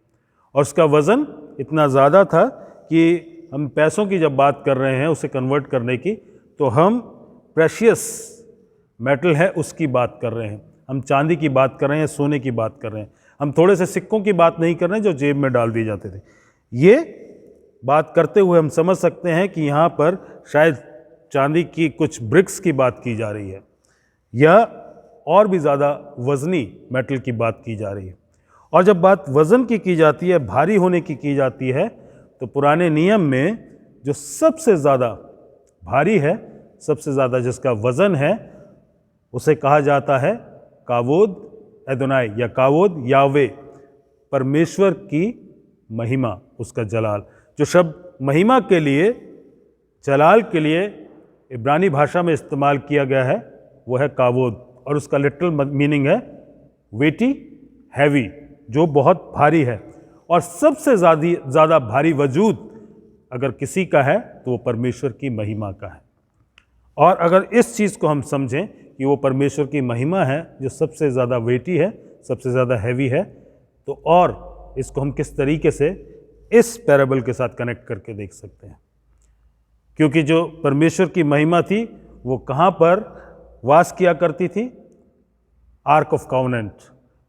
और उसका वज़न इतना ज़्यादा था कि हम पैसों की जब बात कर रहे हैं उसे कन्वर्ट करने की, तो हम प्रेशियस मेटल है उसकी बात कर रहे हैं, हम चांदी की बात कर रहे हैं, सोने की बात कर रहे हैं, हम थोड़े से सिक्कों की बात नहीं कर रहे हैं जो जेब में डाल दिए जाते थे। ये बात करते हुए हम समझ सकते हैं कि यहाँ पर शायद चांदी की कुछ ब्रिक्स की बात की जा रही है या और भी ज़्यादा वज़नी मेटल की बात की जा रही है। और जब बात वज़न की जाती है, भारी होने की जाती है, तो पुराने नियम में जो सबसे ज़्यादा भारी है, सबसे ज़्यादा जिसका वज़न है, उसे कहा जाता है कावोद एदोनाई या कावोद यावे, परमेश्वर की महिमा, उसका जलाल। जो शब्द महिमा के लिए, जलाल के लिए इब्रानी भाषा में इस्तेमाल किया गया है वो है कावोद, और उसका लिटरल मीनिंग है वेटी, हैवी, जो बहुत भारी है। और सबसे ज़्यादा भारी वजूद अगर किसी का है तो वो परमेश्वर की महिमा का है। और अगर इस चीज़ को हम समझें कि वो परमेश्वर की महिमा है जो सबसे ज़्यादा वेटी है, सबसे ज़्यादा हैवी है, तो और इसको हम किस तरीके से इस पैराबल के साथ कनेक्ट करके देख सकते हैं। क्योंकि जो परमेश्वर की महिमा थी वो कहाँ पर वास किया करती थी? आर्क ऑफ कॉवेनेंट,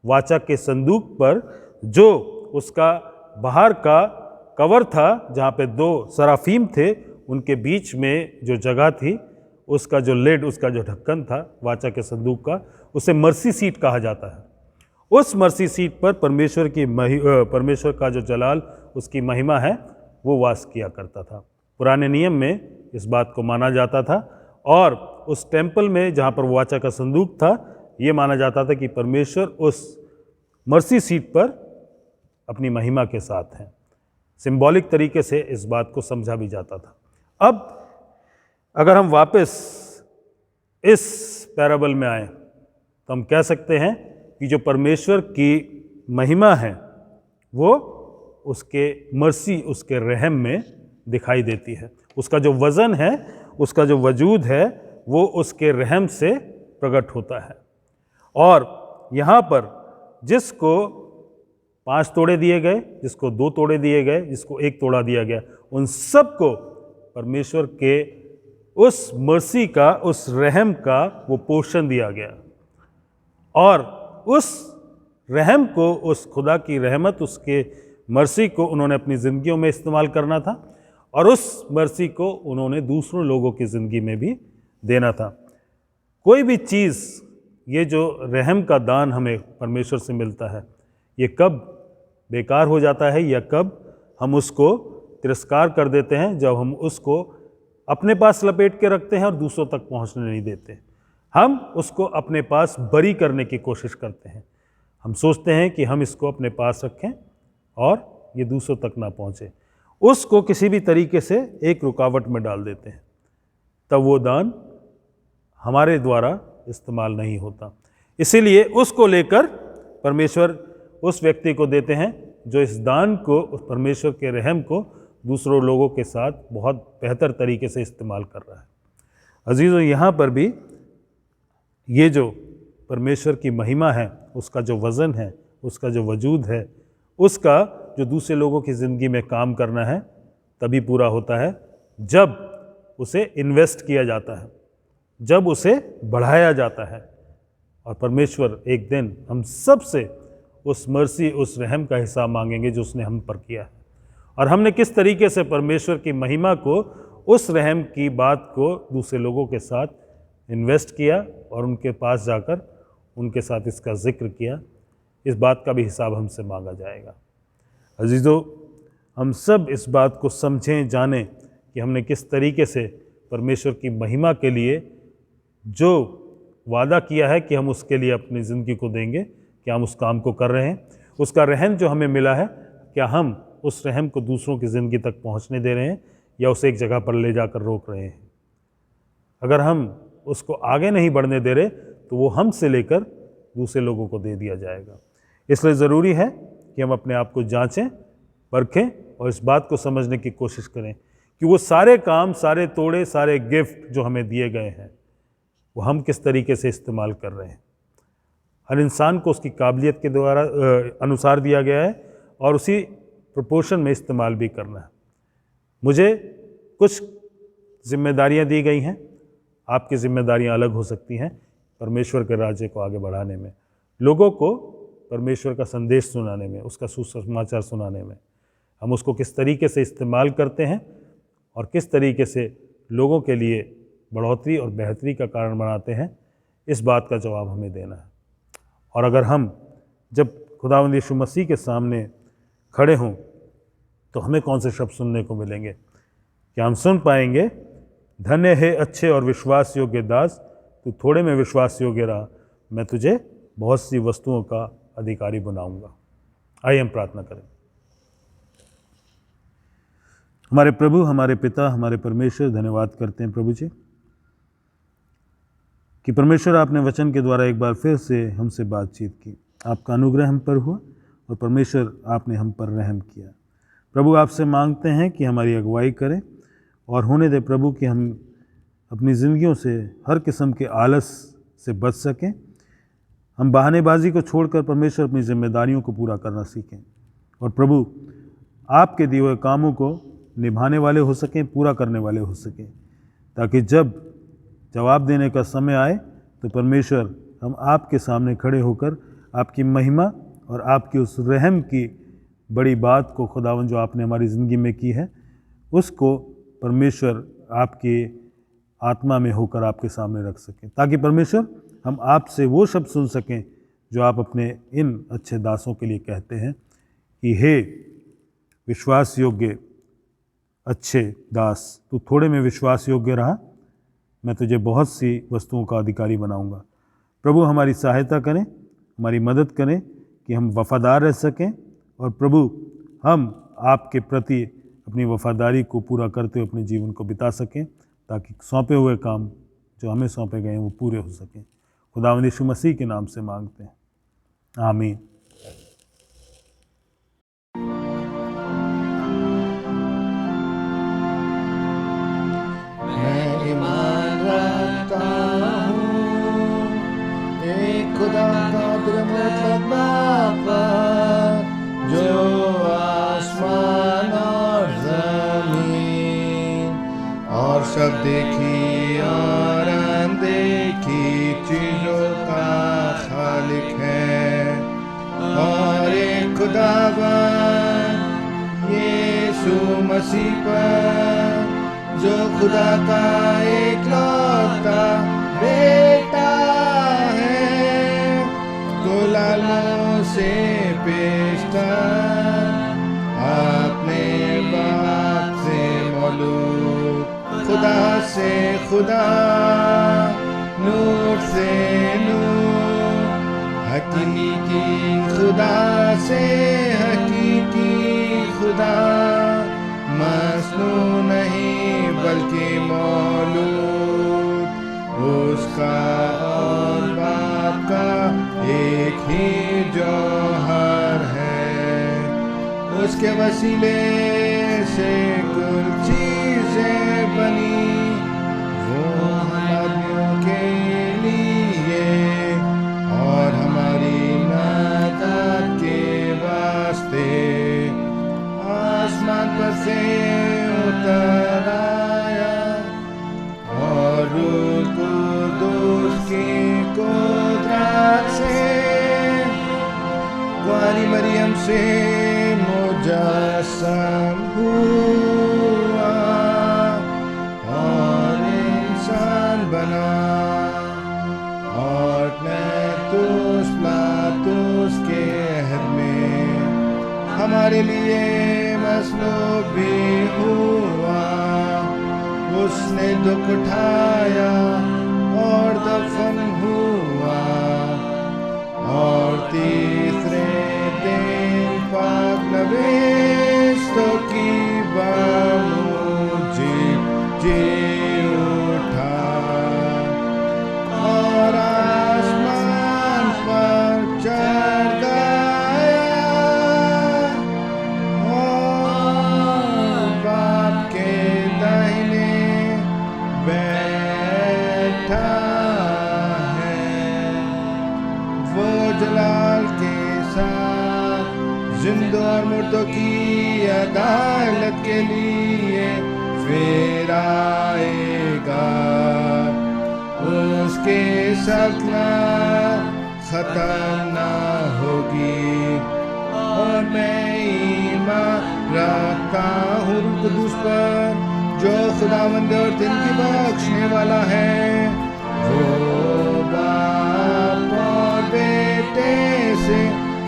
वाचा के संदूक पर, जो उसका बाहर का कवर था जहाँ पे दो सराफीम थे, उनके बीच में जो जगह थी, उसका जो लिड, उसका जो ढक्कन था वाचा के संदूक का, उसे मर्सी सीट कहा जाता है। उस मर्सी सीट पर परमेश्वर का जो जलाल, उसकी महिमा है, वो वास किया करता था। पुराने नियम में इस बात को माना जाता था, और उस टेम्पल में जहाँ पर वाचा का संदूक था, ये माना जाता था कि परमेश्वर उस मर्सी सीट पर अपनी महिमा के साथ हैं। सिंबॉलिक तरीके से इस बात को समझा भी जाता था। अब अगर हम वापस इस पैराबल में आए तो हम कह सकते हैं कि जो परमेश्वर की महिमा है वो उसके मर्सी, उसके रहम में दिखाई देती है। उसका जो वज़न है, उसका जो वजूद है, वो उसके रहम से प्रकट होता है। और यहाँ पर जिसको 5 तोड़े दिए गए, जिसको 2 तोड़े दिए गए, जिसको 1 तोड़ा दिया गया, उन सब को परमेश्वर के उस मर्सी का, उस रहम का वो पोर्शन दिया गया। और उस रहम को, उस खुदा की रहमत, उसके मर्सी को उन्होंने अपनी ज़िंदगियों में इस्तेमाल करना था, और उस मर्सी को उन्होंने दूसरों लोगों की ज़िंदगी में भी देना था। कोई भी चीज़, ये जो रहम का दान हमें परमेश्वर से मिलता है, ये कब बेकार हो जाता है या कब हम उसको तिरस्कार कर देते हैं? जब हम उसको अपने पास लपेट के रखते हैं और दूसरों तक पहुंचने नहीं देते। हम उसको अपने पास बरी करने की कोशिश करते हैं। हम सोचते हैं कि हम इसको अपने पास रखें और ये दूसरों तक ना पहुंचे, उसको किसी भी तरीके से एक रुकावट में डाल देते हैं, तब वो दान हमारे द्वारा इस्तेमाल नहीं होता। इसीलिए उसको लेकर परमेश्वर उस व्यक्ति को देते हैं जो इस दान को, उस परमेश्वर के रहम को दूसरों लोगों के साथ बहुत बेहतर तरीके से इस्तेमाल कर रहा है। अजीज़ों, यहाँ पर भी ये जो परमेश्वर की महिमा है, उसका जो वज़न है, उसका जो वजूद है, उसका जो दूसरे लोगों की ज़िंदगी में काम करना है, तभी पूरा होता है जब उसे इन्वेस्ट किया जाता है, जब उसे बढ़ाया जाता है। और परमेश्वर एक दिन हम सब से उस मर्सी, उस रहम का हिसाब मांगेंगे जो उसने हम पर किया है, और हमने किस तरीके से परमेश्वर की महिमा को, उस रहम की बात को दूसरे लोगों के साथ इन्वेस्ट किया और उनके पास जाकर उनके साथ इसका जिक्र किया। इस बात का भी हिसाब हमसे मांगा जाएगा। अजीज़ों, हम सब इस बात को समझें, जानें कि हमने किस तरीके से परमेश्वर की महिमा के लिए जो वादा किया है कि हम उसके लिए अपनी ज़िंदगी को देंगे, क्या हम उस काम को कर रहे हैं? उसका रहम जो हमें मिला है, क्या हम उस रहम को दूसरों की ज़िंदगी तक पहुंचने दे रहे हैं या उसे एक जगह पर ले जाकर रोक रहे हैं? अगर हम उसको आगे नहीं बढ़ने दे रहे तो वो हमसे लेकर दूसरे लोगों को दे दिया जाएगा। इसलिए ज़रूरी है कि हम अपने आप को जांचें, परखें और इस बात को समझने की कोशिश करें कि वो सारे काम, सारे तोड़े, सारे गिफ्ट जो हमें दिए गए हैं, वो हम किस तरीके से इस्तेमाल कर रहे हैं। हर इंसान को उसकी काबिलियत के द्वारा अनुसार दिया गया है और उसी प्रोपोर्शन में इस्तेमाल भी करना है। मुझे कुछ जिम्मेदारियां दी गई हैं, आपकी जिम्मेदारियां अलग हो सकती हैं। परमेश्वर के राज्य को आगे बढ़ाने में, लोगों को परमेश्वर का संदेश सुनाने में, उसका सुसमाचार सुनाने में हम उसको किस तरीके से इस्तेमाल करते हैं और किस तरीके से लोगों के लिए बढ़ोतरी और बेहतरी का कारण बनाते हैं, इस बात का जवाब हमें देना है। और अगर हम जब खुदावंद यीशु मसीह के सामने खड़े हों तो हमें कौन से शब्द सुनने को मिलेंगे? क्या हम सुन पाएंगे, धन्य है अच्छे और विश्वास योग्य दास, तू थोड़े में विश्वास योग्य रहा, मैं तुझे बहुत सी वस्तुओं का अधिकारी बनाऊंगा। आइए हम प्रार्थना करें। हमारे प्रभु, हमारे पिता, हमारे परमेश्वर, धन्यवाद करते हैं प्रभु जी कि परमेश्वर आपने वचन के द्वारा एक बार फिर से हमसे बातचीत की। आपका अनुग्रह हम पर हुआ और परमेश्वर आपने हम पर रहम किया। प्रभु, आपसे मांगते हैं कि हमारी अगुवाई करें और होने दे प्रभु कि हम अपनी ज़िंदगियों से हर किस्म के आलस से बच सकें। हम बहानेबाजी को छोड़कर परमेश्वर अपनी जिम्मेदारियों को पूरा करना सीखें और प्रभु आपके दिए हुए कामों को निभाने वाले हो सकें, पूरा करने वाले हो सकें, ताकि जब जवाब देने का समय आए तो परमेश्वर हम आपके सामने खड़े होकर आपकी महिमा और आपकी उस रहम की बड़ी बात को, खुदावन जो आपने हमारी ज़िंदगी में की है, उसको परमेश्वर आपके आत्मा में होकर आपके सामने रख सकें, ताकि परमेश्वर हम आपसे वो शब्द सुन सकें जो आप अपने इन अच्छे दासों के लिए कहते हैं कि हे विश्वास योग्य अच्छे दास, तू थोड़े में विश्वास योग्य रहा, मैं तुझे बहुत सी वस्तुओं का अधिकारी बनाऊंगा। प्रभु, हमारी सहायता करें, हमारी मदद करें कि हम वफ़ादार रह सकें और प्रभु हम आपके प्रति अपनी वफ़ादारी को पूरा करते हुए अपने जीवन को बिता सकें, ताकि सौंपे हुए काम जो हमें सौंपे गए हैं वो पूरे हो सकें। खुदावंद यीशु मसीह के नाम से मांगते हैं, आमीन। मैं ईमान रखता हूँ एक खुदा कादिर मुतलक पर, जो आसमान और ज़मीन और सब देखी और अनदेखी चीज़ों का खालिक है, और एक खुदावन यीशु मसीह पर, जो खुदा का एकलौता बेटा है, गुलामों से पेशतर अपने बाप से मौलूद, खुदा से खुदा, नूर से नूर, हकीकी खुदा से हकीकी खुदा, मसनू नहीं बल्कि मौलूद, उसका और बाप का एक ही जौहर है, उसके वसीले से कुल चीजें बनी, वो हमारियों के लिए और हमारी मदद के वास्ते आसमान पर से उतर आया, और रूह कुदूस की कुदरत से कुंवारी मरियम से मुजस्सम हुआ और इंसान बना, और पिलातुस के अहद में हमारे लिए मसलूब भी हुआ, उसने दुख उठाया और दफन हुआ, और तीसरे दिन पाक नवेश्तों की बामुझे जी उठा, और आसमान पर चढ़ गया, और बाप के दाहिने बैठा है, वो जलाल के साथ जिंदों और मुर्दों की अदालत के लिए फिर आएगा, उसके के सपना खत्म ना होगी। और मैं ईमान रखता हूँ रूह कुदूस पर जो खुदावंद और दिन की बख्शने वाला है। वो बाप और बेटे से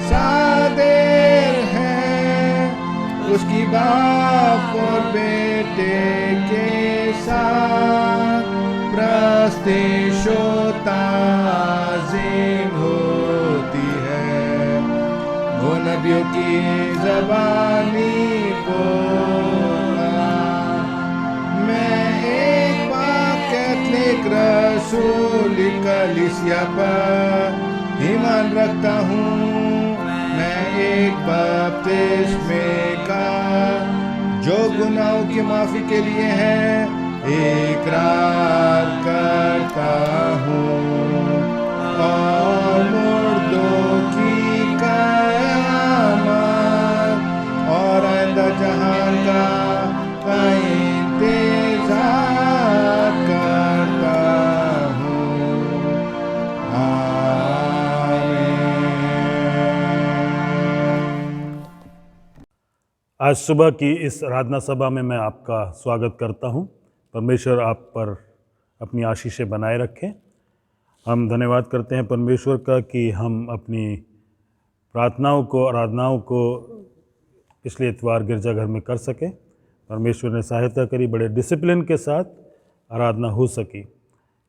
सादेर है, उसकी बाप और बेटे के साथ प्रस्तिश व ताज़ीम होती है। वो नबियों की ज़बानी बोला, मैं एक कैथलिक रसूल कलीसिया पर ईमान रखता हूँ। मैं एक बपतिस्मे का जो गुनाहों की माफ़ी के लिए है इकरार करता हूँ, और मुर्दों की क़यामत और आइंदा जहान का इंतज़ार करता हूँ। आमीन। आज सुबह की इस आराधना सभा में मैं आपका स्वागत करता हूं। परमेश्वर आप पर अपनी आशीषें बनाए रखें। हम धन्यवाद करते हैं परमेश्वर का कि हम अपनी प्रार्थनाओं को, आराधनाओं को पिछले इतवार गिरजाघर में कर सके। परमेश्वर ने सहायता करी, बड़े डिसिप्लिन के साथ आराधना हो सकी।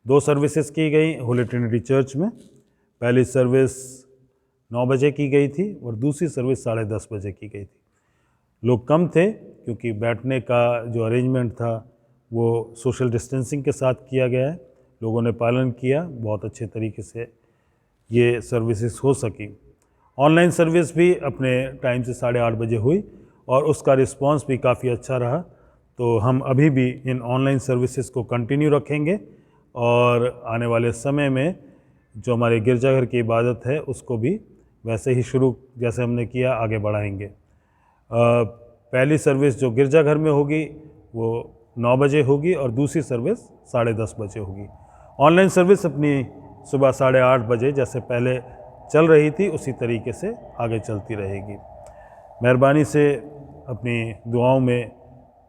2 सर्विसेज की गई होली ट्रिनिटी चर्च में। पहली सर्विस 9 बजे की गई थी और दूसरी सर्विस 10:30 बजे की गई थी। लोग कम थे क्योंकि बैठने का जो अरेंजमेंट था वो सोशल डिस्टेंसिंग के साथ किया गया है। लोगों ने पालन किया, बहुत अच्छे तरीके से ये सर्विसेज हो सकी। ऑनलाइन सर्विस भी अपने टाइम से 8:30 बजे हुई और उसका रिस्पांस भी काफ़ी अच्छा रहा। तो हम अभी भी इन ऑनलाइन सर्विसेज को कंटिन्यू रखेंगे और आने वाले समय में जो हमारे गिरजाघर की इबादत है उसको भी वैसे ही शुरू जैसे हमने किया आगे बढ़ाएंगे। पहली सर्विस जो गिरजाघर में होगी वो 9 बजे होगी और दूसरी सर्विस 10:30 बजे होगी। ऑनलाइन सर्विस अपनी सुबह 8:30 बजे जैसे पहले चल रही थी उसी तरीके से आगे चलती रहेगी। मेहरबानी से अपनी दुआओं में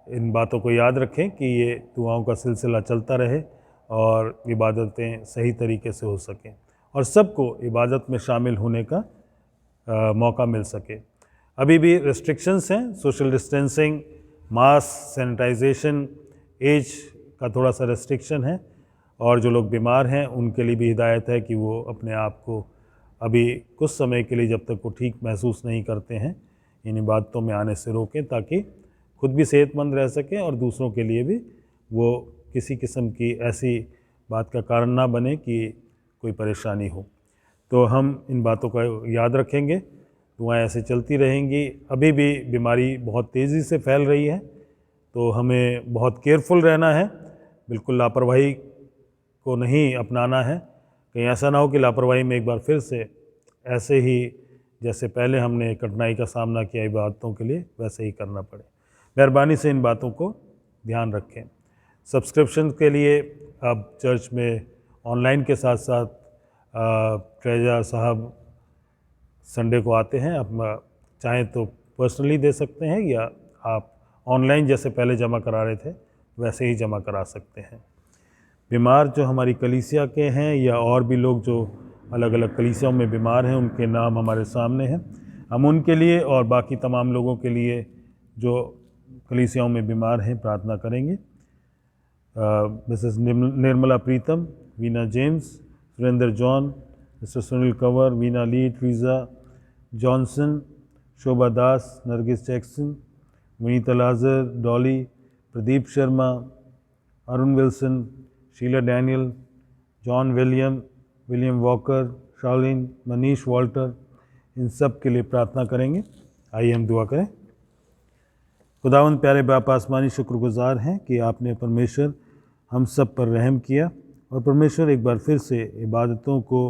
इन बातों को याद रखें कि ये दुआओं का सिलसिला चलता रहे और इबादतें सही तरीके से हो सकें और सबको इबादत में शामिल होने का मौका मिल सके। अभी भी रेस्ट्रिक्शंस हैं, social distancing, mask, sanitization, age का थोड़ा सा रेस्ट्रिक्शन है और जो लोग बीमार हैं उनके लिए भी हिदायत है कि वो अपने आप को अभी कुछ समय के लिए जब तक वो ठीक महसूस नहीं करते हैं इन इबादतों में आने से रोकें ताकि खुद भी सेहतमंद रह सकें और दूसरों के लिए भी वो किसी किस्म की ऐसी बात का कारण ना बने कि कोई परेशानी हो। तो हम इन बातों का याद रखेंगे, दुआएं ऐसे चलती रहेंगी। अभी भी बीमारी बहुत तेज़ी से फैल रही है तो हमें बहुत केयरफुल रहना है, बिल्कुल लापरवाही को नहीं अपनाना है। कहीं ऐसा ना हो कि लापरवाही में एक बार फिर से ऐसे ही जैसे पहले हमने कठिनाई का सामना किया इबादतों के लिए वैसे ही करना पड़े। मेहरबानी से इन बातों को ध्यान रखें। सब्सक्रिप्शन के लिए अब चर्च में ऑनलाइन के साथ साथ ट्रेजर साहब संडे को आते हैं। आप चाहें तो पर्सनली दे सकते हैं या आप ऑनलाइन जैसे पहले जमा करा रहे थे वैसे ही जमा करा सकते हैं। बीमार जो हमारी कलीसिया के हैं या और भी लोग जो अलग अलग कलीसियाओं में बीमार हैं उनके नाम हमारे सामने हैं। हम उनके लिए और बाकी तमाम लोगों के लिए जो कलीसियाओं में बीमार हैं प्रार्थना करेंगे। Mrs Nirmala Pritam, Veena James, Surendra John, Mr Sunil Kanwar, Veena Lee, Teresa Johnson, Shobha Das, Nargis Jackson, Vanita Lazar, Dolly, Pradeep Sharma, Arun Wilson, Sheela Daniel, John William Walker, Sharlene, Manish Walter, इन सब के लिए प्रार्थना करेंगे। आइए हम दुआ करें। खुदावंद प्यारे बाप आसमानी शुक्रगुजार हैं कि आपने परमेश्वर हम सब पर रहम किया और परमेश्वर एक बार फिर से इबादतों को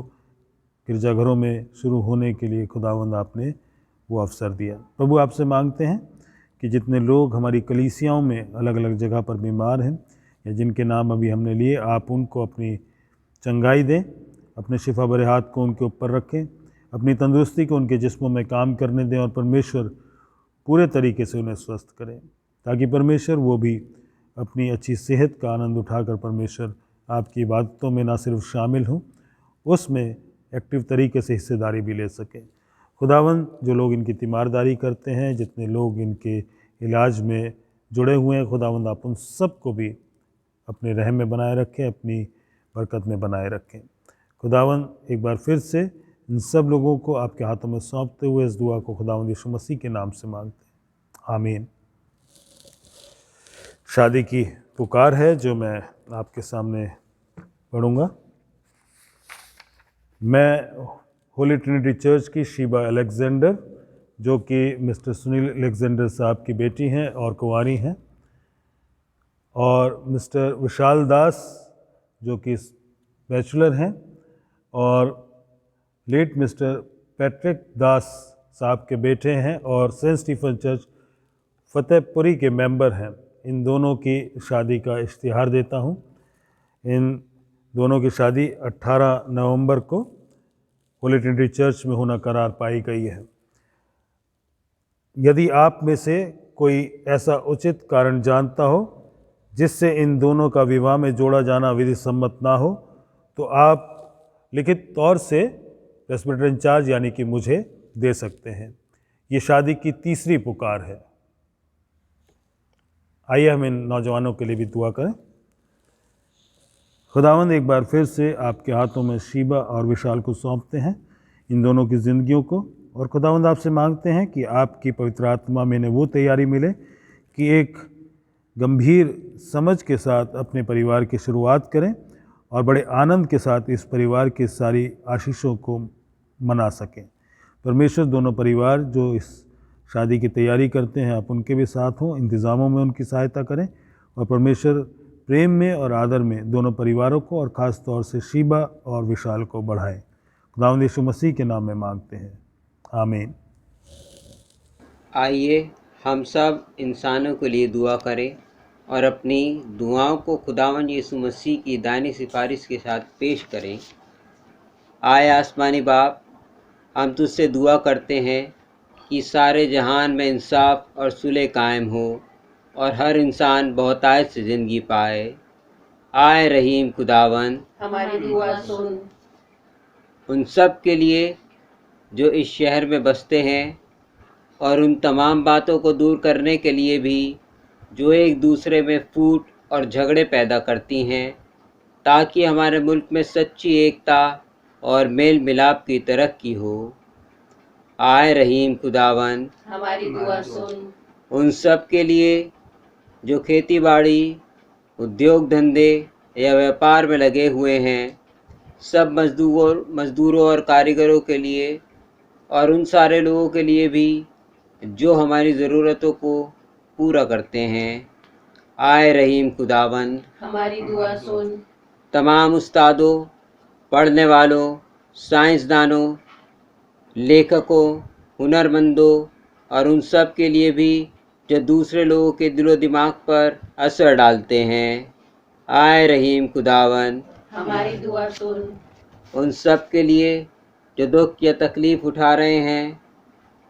गिरजाघरों में शुरू होने के लिए खुदावंद आपने वो अवसर दिया। प्रभु आपसे मांगते हैं कि जितने लोग हमारी कलीसियाओं में अलग अलग जगह पर बीमार हैं या जिनके नाम अभी हमने लिए, आप उनको अपनी चंगाई दें, अपने शिफा भरे हाथ को उनके ऊपर रखें, अपनी तंदुरुस्ती को उनके जिस्मों में काम करने दें और परमेश्वर पूरे तरीके से उन्हें स्वस्थ करें, ताकि परमेश्वर वो भी अपनी अच्छी सेहत का आनंद उठाकर परमेश्वर आपकी इबादतों में ना सिर्फ शामिल हों, उसमें एक्टिव तरीके से हिस्सेदारी भी ले सकें। खुदावंद, जो लोग इनकी तीमारदारी करते हैं, जितने लोग इनके इलाज में जुड़े हुए हैं, खुदावंद आप उन सबको भी अपने रहम में बनाए रखें, अपनी बरकत में बनाए रखें। खुदावंद, एक बार फिर से इन सब लोगों को आपके हाथों में सौंपते हुए इस दुआ को खुदावंद यीशु मसीह के नाम से मांगते हैं, आमीन। शादी की पुकार है जो मैं आपके सामने पढ़ूंगा। मैं होली ट्रिनिटी चर्च की शीबा अलेक्जेंडर, जो कि मिस्टर सुनील अलेक्जेंडर साहब की बेटी हैं और कुंवारी हैं, और मिस्टर विशाल दास जो कि बैचलर हैं, और लेट मिस्टर पैट्रिक दास साहब के बेटे हैं और सेंट स्टीफन चर्च फतेहपुरी के मेंबर हैं। इन दोनों की शादी का इश्तिहार देता हूँ। इन दोनों की शादी 18 नवंबर को होली ट्रिनिटी चर्च में होना करार पाई गई है। यदि आप में से कोई ऐसा उचित कारण जानता हो जिससे इन दोनों का विवाह में जोड़ा जाना विधि सम्मत ना हो, तो आप लिखित तौर से प्रेस्बिटर इंचार्ज यानी कि मुझे दे सकते हैं। ये शादी की तीसरी पुकार है। आइए हम इन नौजवानों के लिए भी दुआ करें। खुदावंद, एक बार फिर से आपके हाथों में शीबा और विशाल को सौंपते हैं, इन दोनों की ज़िंदगियों को, और खुदावंद आपसे मांगते हैं कि आपकी पवित्र आत्मा में इन्हें वो तैयारी मिले कि एक गंभीर समझ के साथ अपने परिवार की शुरुआत करें और बड़े आनंद के साथ इस परिवार की सारी आशीषों को मना सकें। परमेश्वर, दोनों परिवार जो इस शादी की तैयारी करते हैं, आप उनके भी साथ हों, इंतज़ामों में उनकी सहायता करें, और परमेश्वर प्रेम में और आदर में दोनों परिवारों को और ख़ास तौर से शीबा और विशाल को बढ़ाएं। खुदावंद यीशु मसीह के नाम में मांगते हैं, आमीन। आइए हम सब इंसानों के लिए दुआ करें और अपनी दुआओं को खुदावंद यीशु मसीह की दानी सिफारिश के साथ पेश करें। आए आसमानी बाप, हम तुझसे दुआ करते हैं कि सारे जहान में इंसाफ और सुलह कायम हो और हर इंसान बहुतायत से ज़िंदगी पाए। आए रहीम खुदावंद, हमारी दुआ सुन। उन सब के लिए जो इस शहर में बसते हैं, और उन तमाम बातों को दूर करने के लिए भी जो एक दूसरे में फूट और झगड़े पैदा करती हैं, ताकि हमारे मुल्क में सच्ची एकता और मेल मिलाप की तरक्की हो। आए रहीम खुदावंद, हमारी दुआ सुन। उन सब के लिए जो खेती बाड़ी, उद्योग धंधे या व्यापार में लगे हुए हैं, सब मज़दूरों और कारीगरों के लिए, और उन सारे लोगों के लिए भी जो हमारी ज़रूरतों को पूरा करते हैं। आए रहीम खुदावंद, हमारी दुआ सुन। तमाम उस्तादों, पढ़ने वालों, साइंसदानों, लेखकों, हुनरमंदों और उन सब के लिए भी जो दूसरे लोगों के दिलो दिमाग पर असर डालते हैं। आए रहीम खुदावंद, हमारी दुआ सुन। उन सब के लिए जो दुख या तकलीफ़ उठा रहे हैं,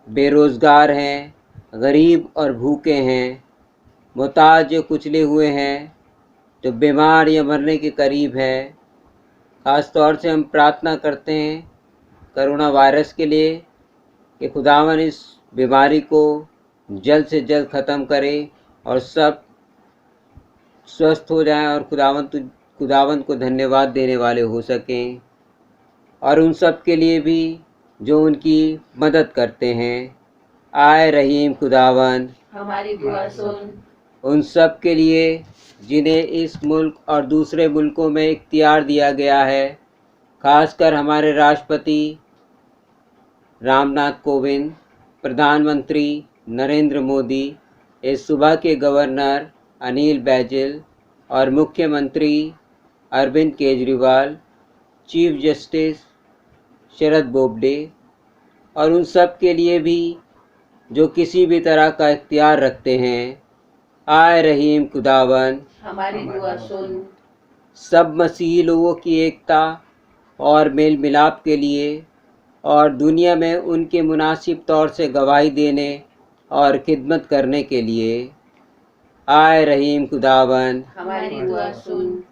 बेरोज़गार हैं, गरीब और भूखे हैं, मुहताज या कुचले हुए हैं, जो बीमार या मरने के करीब है। ख़ास तौर से हम प्रार्थना करते हैं कोरोना वायरस के लिए कि खुदावन इस बीमारी को जल्द से जल्द ख़त्म करे और सब स्वस्थ हो जाएं और खुदावन को धन्यवाद देने वाले हो सकें। और उन सब के लिए भी जो उनकी मदद करते हैं। आए रहीम खुदावन, हमारी दुआ सुन। उन सब के लिए जिन्हें इस मुल्क और दूसरे मुल्कों में इख्तियार दिया गया है, खासकर हमारे राष्ट्रपति रामनाथ कोविंद, प्रधानमंत्री नरेंद्र मोदी, इस सूबा के गवर्नर अनिल बैजल और मुख्यमंत्री अरविंद केजरीवाल, चीफ जस्टिस शरद बोबडे, और उन सब के लिए भी जो किसी भी तरह का इख्तियार रखते हैं। आए रहीम खुदावन, हमारी दुआ सुन। सब मसीही लोगों की एकता और मेल मिलाप के लिए और दुनिया में उनके मुनासिब तौर से गवाही देने और खिदमत करने के लिए। आए रहीम खुदावन, हमारी दुआ सुन।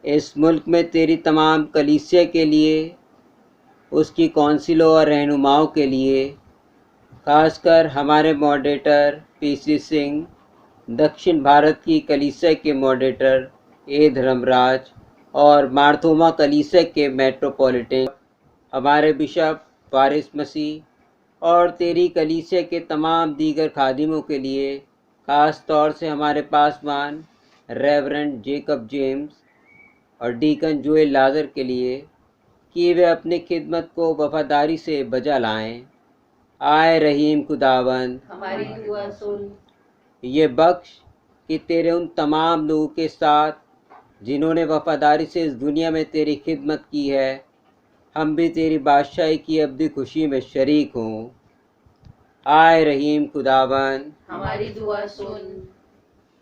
इस मुल्क में तेरी तमाम कलीसिया के लिए, उसकी कौंसिलों और रहनुमाओं के लिए, खासकर हमारे मॉडरेटर पीसी सिंह, दक्षिण भारत की कलीसिया के मॉडरेटर ए धर्मराज और मार्थोमा कलीसिया के मेट्रोपॉलिटन, हमारे बिशप वारिस मसीह और तेरी कलीसिया के तमाम दीगर खादिमों के लिए, ख़ास तौर से हमारे पासवान रेवरेंड जेकब जेम्स और डीकन जोएल लाजर के लिए कि वे अपनी खिदमत को वफादारी से बजा लाएं। आए रहीम खुदावन, हमारी दुआ सुन। ये बख्श कि तेरे उन तमाम लोगों के साथ जिन्होंने वफादारी से इस दुनिया में तेरी खिदमत की है, हम भी तेरी बादशाही की अब्दी खुशी में शरीक हों। आए रहीम खुदावन, हमारी दुआ सुन।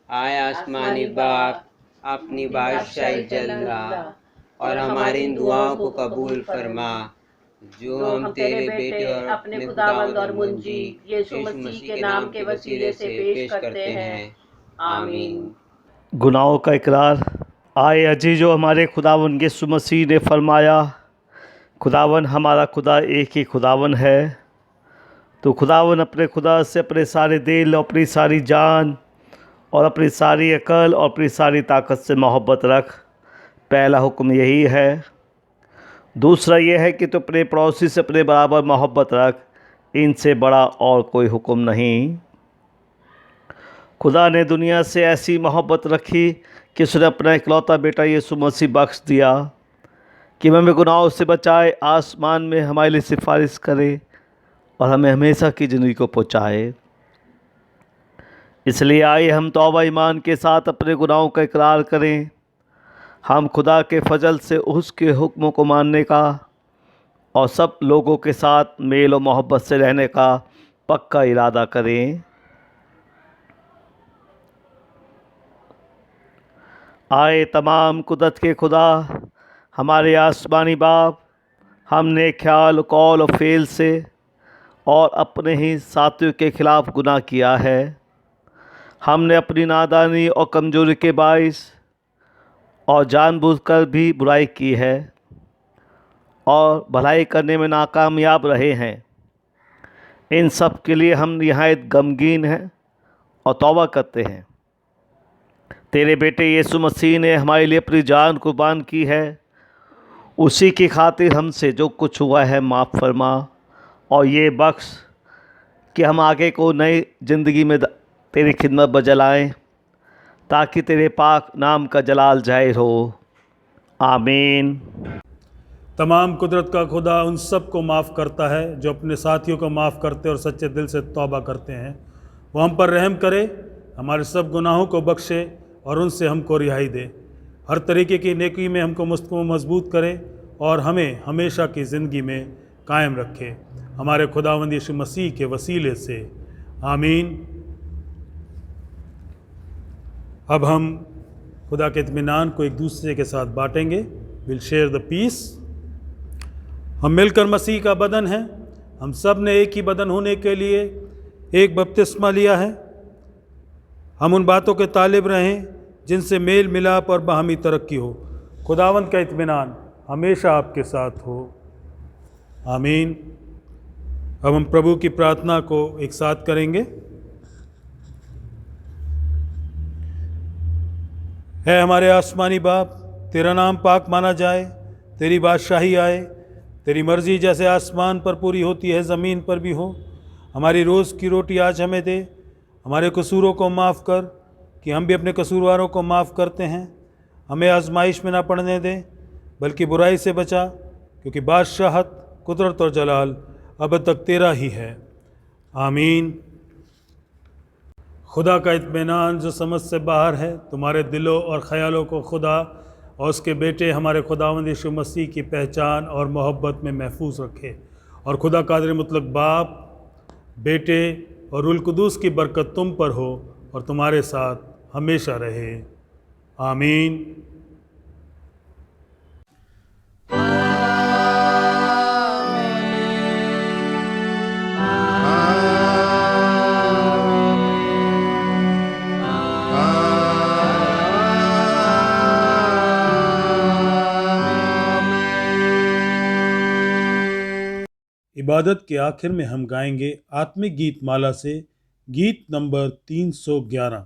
आए आसमानी बाप, अपनी बादशाही जल्ला और हमारी इन दुआओं को कबूल फरमा जो हम तेरे बेटे और अपने खुदावंद और मुंजी यीशु मसीह के नाम के वसीले से पेश करते हैं। आमीन। गुनाहों का इकरार। आए अजीजो, हमारे खुदावन यीशु मसीह ने फरमाया, खुदावन हमारा खुदा एक ही खुदावन है। तो खुदावन अपने खुदा से अपने सारे दिल और अपनी सारी जान और अपनी सारी अकल और अपनी सारी ताकत से मोहब्बत रख। पहला हुक्म यही है। दूसरा यह है कि तू अपने पड़ोसी से अपने बराबर मोहब्बत रख। इनसे बड़ा और कोई हुक्म नहीं। खुदा ने दुनिया से ऐसी मोहब्बत रखी कि उसने अपना इकलौता बेटा यीशु मसीह बख्श दिया कि हमें गुनाहों से बचाए, आसमान में हमारे लिए सिफारिश करे और हमें हमेशा की ज़िंदगी को पहुँचाए। इसलिए आइए हम तौबा ईमान के साथ अपने गुनाहों का इकरार करें। हम खुदा के फजल से उसके हुक्मों को मानने का और सब लोगों के साथ मेल और मोहब्बत से रहने का पक्का इरादा करें। आए तमाम कुदरत के खुदा, हमारे आसमानी बाप, हमने ख्याल, कौल और फ़ेल से और अपने ही साथियों के ख़िलाफ़ गुनाह किया है। हमने अपनी नादानी और कमज़ोरी के बाइस और जानबूझकर भी बुराई की है और भलाई करने में नाकामयाब रहे हैं। इन सब के लिए हम निहायत गमगीन हैं और तौबा करते हैं। तेरे बेटे यीशु मसीह ने हमारे लिए अपनी जान कुर्बान की है। उसी की खातिर हमसे जो कुछ हुआ है माफ़ फरमा और ये बख्श कि हम आगे को नई ज़िंदगी में तेरी खिदमत बजलाएँ, ताकि तेरे पाक नाम का जलाल जाहिर हो। आमीन। तमाम कुदरत का खुदा उन सब को माफ़ करता है जो अपने साथियों को माफ़ करते और सच्चे दिल से तौबा करते हैं। वो हम पर रहम करे, हमारे सब गुनाहों को बख्शे और उनसे हमको रिहाई दे। हर तरीके की नेकी में हमको मजबूत करे और हमें हमेशा की ज़िंदगी में कायम रखे, हमारे खुदावंद यीशु मसीह के वसीले से। आमीन। अब हम खुदा के इत्मीनान को एक दूसरे के साथ बांटेंगे। Will share the peace. हम मिलकर मसीह का बदन हैं। हम सब ने एक ही बदन होने के लिए एक बपतिस्मा लिया है। हम उन बातों के तालिब रहें जिनसे मेल मिलाप और बाहमी तरक्की हो। खुदावंद का इत्मीनान हमेशा आपके साथ हो। आमीन। अब हम प्रभु की प्रार्थना को एक साथ करेंगे। है हमारे आसमानी बाप, तेरा नाम पाक माना जाए, तेरी बादशाही आए, तेरी मर्ज़ी जैसे आसमान पर पूरी होती है ज़मीन पर भी हो। हमारी रोज़ की रोटी आज हमें दे। हमारे कसूरों को माफ़ कर कि हम भी अपने कसूरवारों को माफ़ करते हैं। हमें आजमाइश में ना पड़ने दे बल्कि बुराई से बचा, क्योंकि बादशाहत, कुदरत और जलाल अब तक तेरा ही है। आमीन। खुदा का इत्मीनान जो समझ से बाहर है तुम्हारे दिलों और ख़यालों को खुदा और उसके बेटे हमारे खुदावंद यीशु मसीह की पहचान और मोहब्बत में महफूज रखे। और खुदा कादिर मुतलक बाप, बेटे और रूहुल कुदूस की बरकत तुम पर हो और तुम्हारे साथ हमेशा रहे। आमीन। इबादत के आखिर में हम गाएंगे आत्मिक गीत माला से गीत नंबर 311।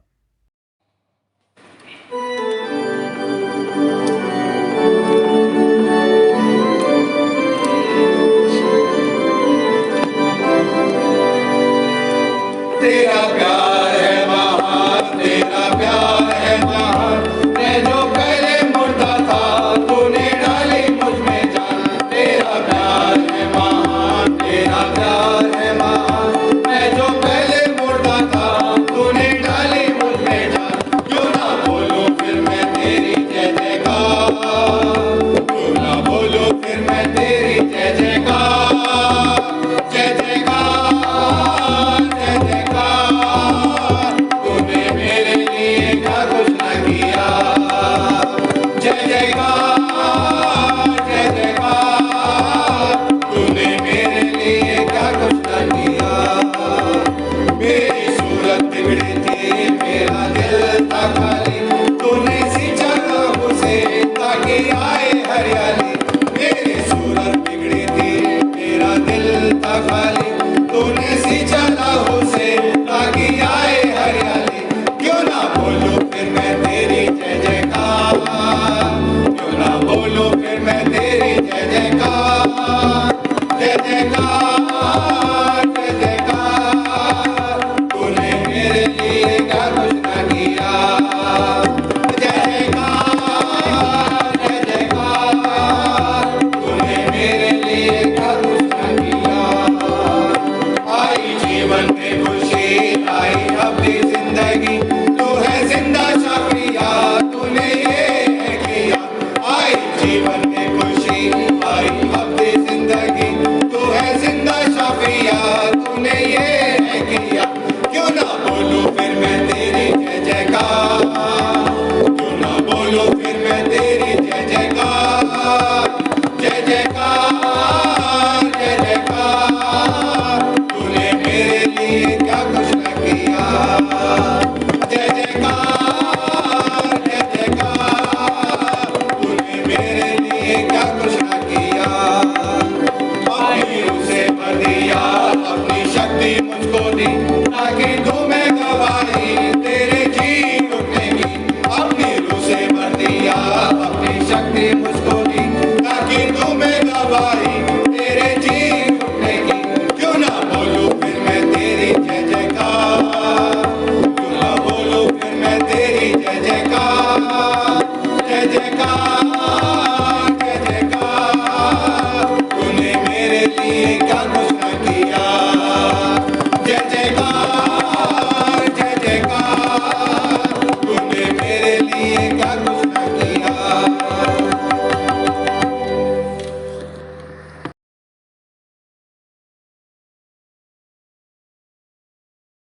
तेरा प्यार है महान, तेरा प्यार है महान। मैं जो पहले मुर्दा था तूने डाली मुझ में जान। तेरा प्यार है महान, तेरा प्यार है महान। मैं जो पहले मुर्दा था तूने डाली मुझ में जान। क्यों ना बोलूं फिर मैं तेरी जय जयकार, क्यों ना बोलूं फिर मैं तेरी जय जयकार, जय जयकार, जय जयकार। तूने मेरे लिए क्या कुछ न किया। जय जयकार, जय जयकार। तूने मेरे लिए क्या कुछ न किया। मेरी सूरत बिगड़ी थी, मेरा दिल था खाली। तूने सींचा आंखों से ताकि आए हरियाली। मेरी सूरत बिगड़ी थी, मेरा दिल था खाली। तूने सींचा आंखों से ताकि आए हरियाली। क्यों ना बोलूं फिर मैं तेरी जय जयकार, क्यों ना बोलूं फिर मैं तेरी जय जयकार, जय जयकार, जय जयकार। तूने मेरे लिए क्या कुछ न किया। जय जयकार, जय जयकार। तूने मेरे लिए क्या कुछ न किया। आई जीवन में खुशी, आई अपनी जिंदगी। तू है जिंदा शाफिया, तूने ये है किया। आई जीवन में खुशी, आई अपनी जिंदगी। तू है जिंदा शाफिया, तूने ये है किया। क्यों ना बोलूं फिर मैं तेरी जय जयकार, क्यों ना बोलूं फिर मैं तेरी जय जयकार, जय जयकार, जय जयकार। तूने मेरे लिए क्या कुछ न किया। जय जयकार, जय जयकार। तूने मेरे लिए क्या कुछ न किया। अपनी रूह से भर दिया, अपनी शक्ति मुझको दी ताकि तू मैं गवाही तेरे जी उठने की। अपनी रूह से भर दिया, अपनी शक्ति मुझको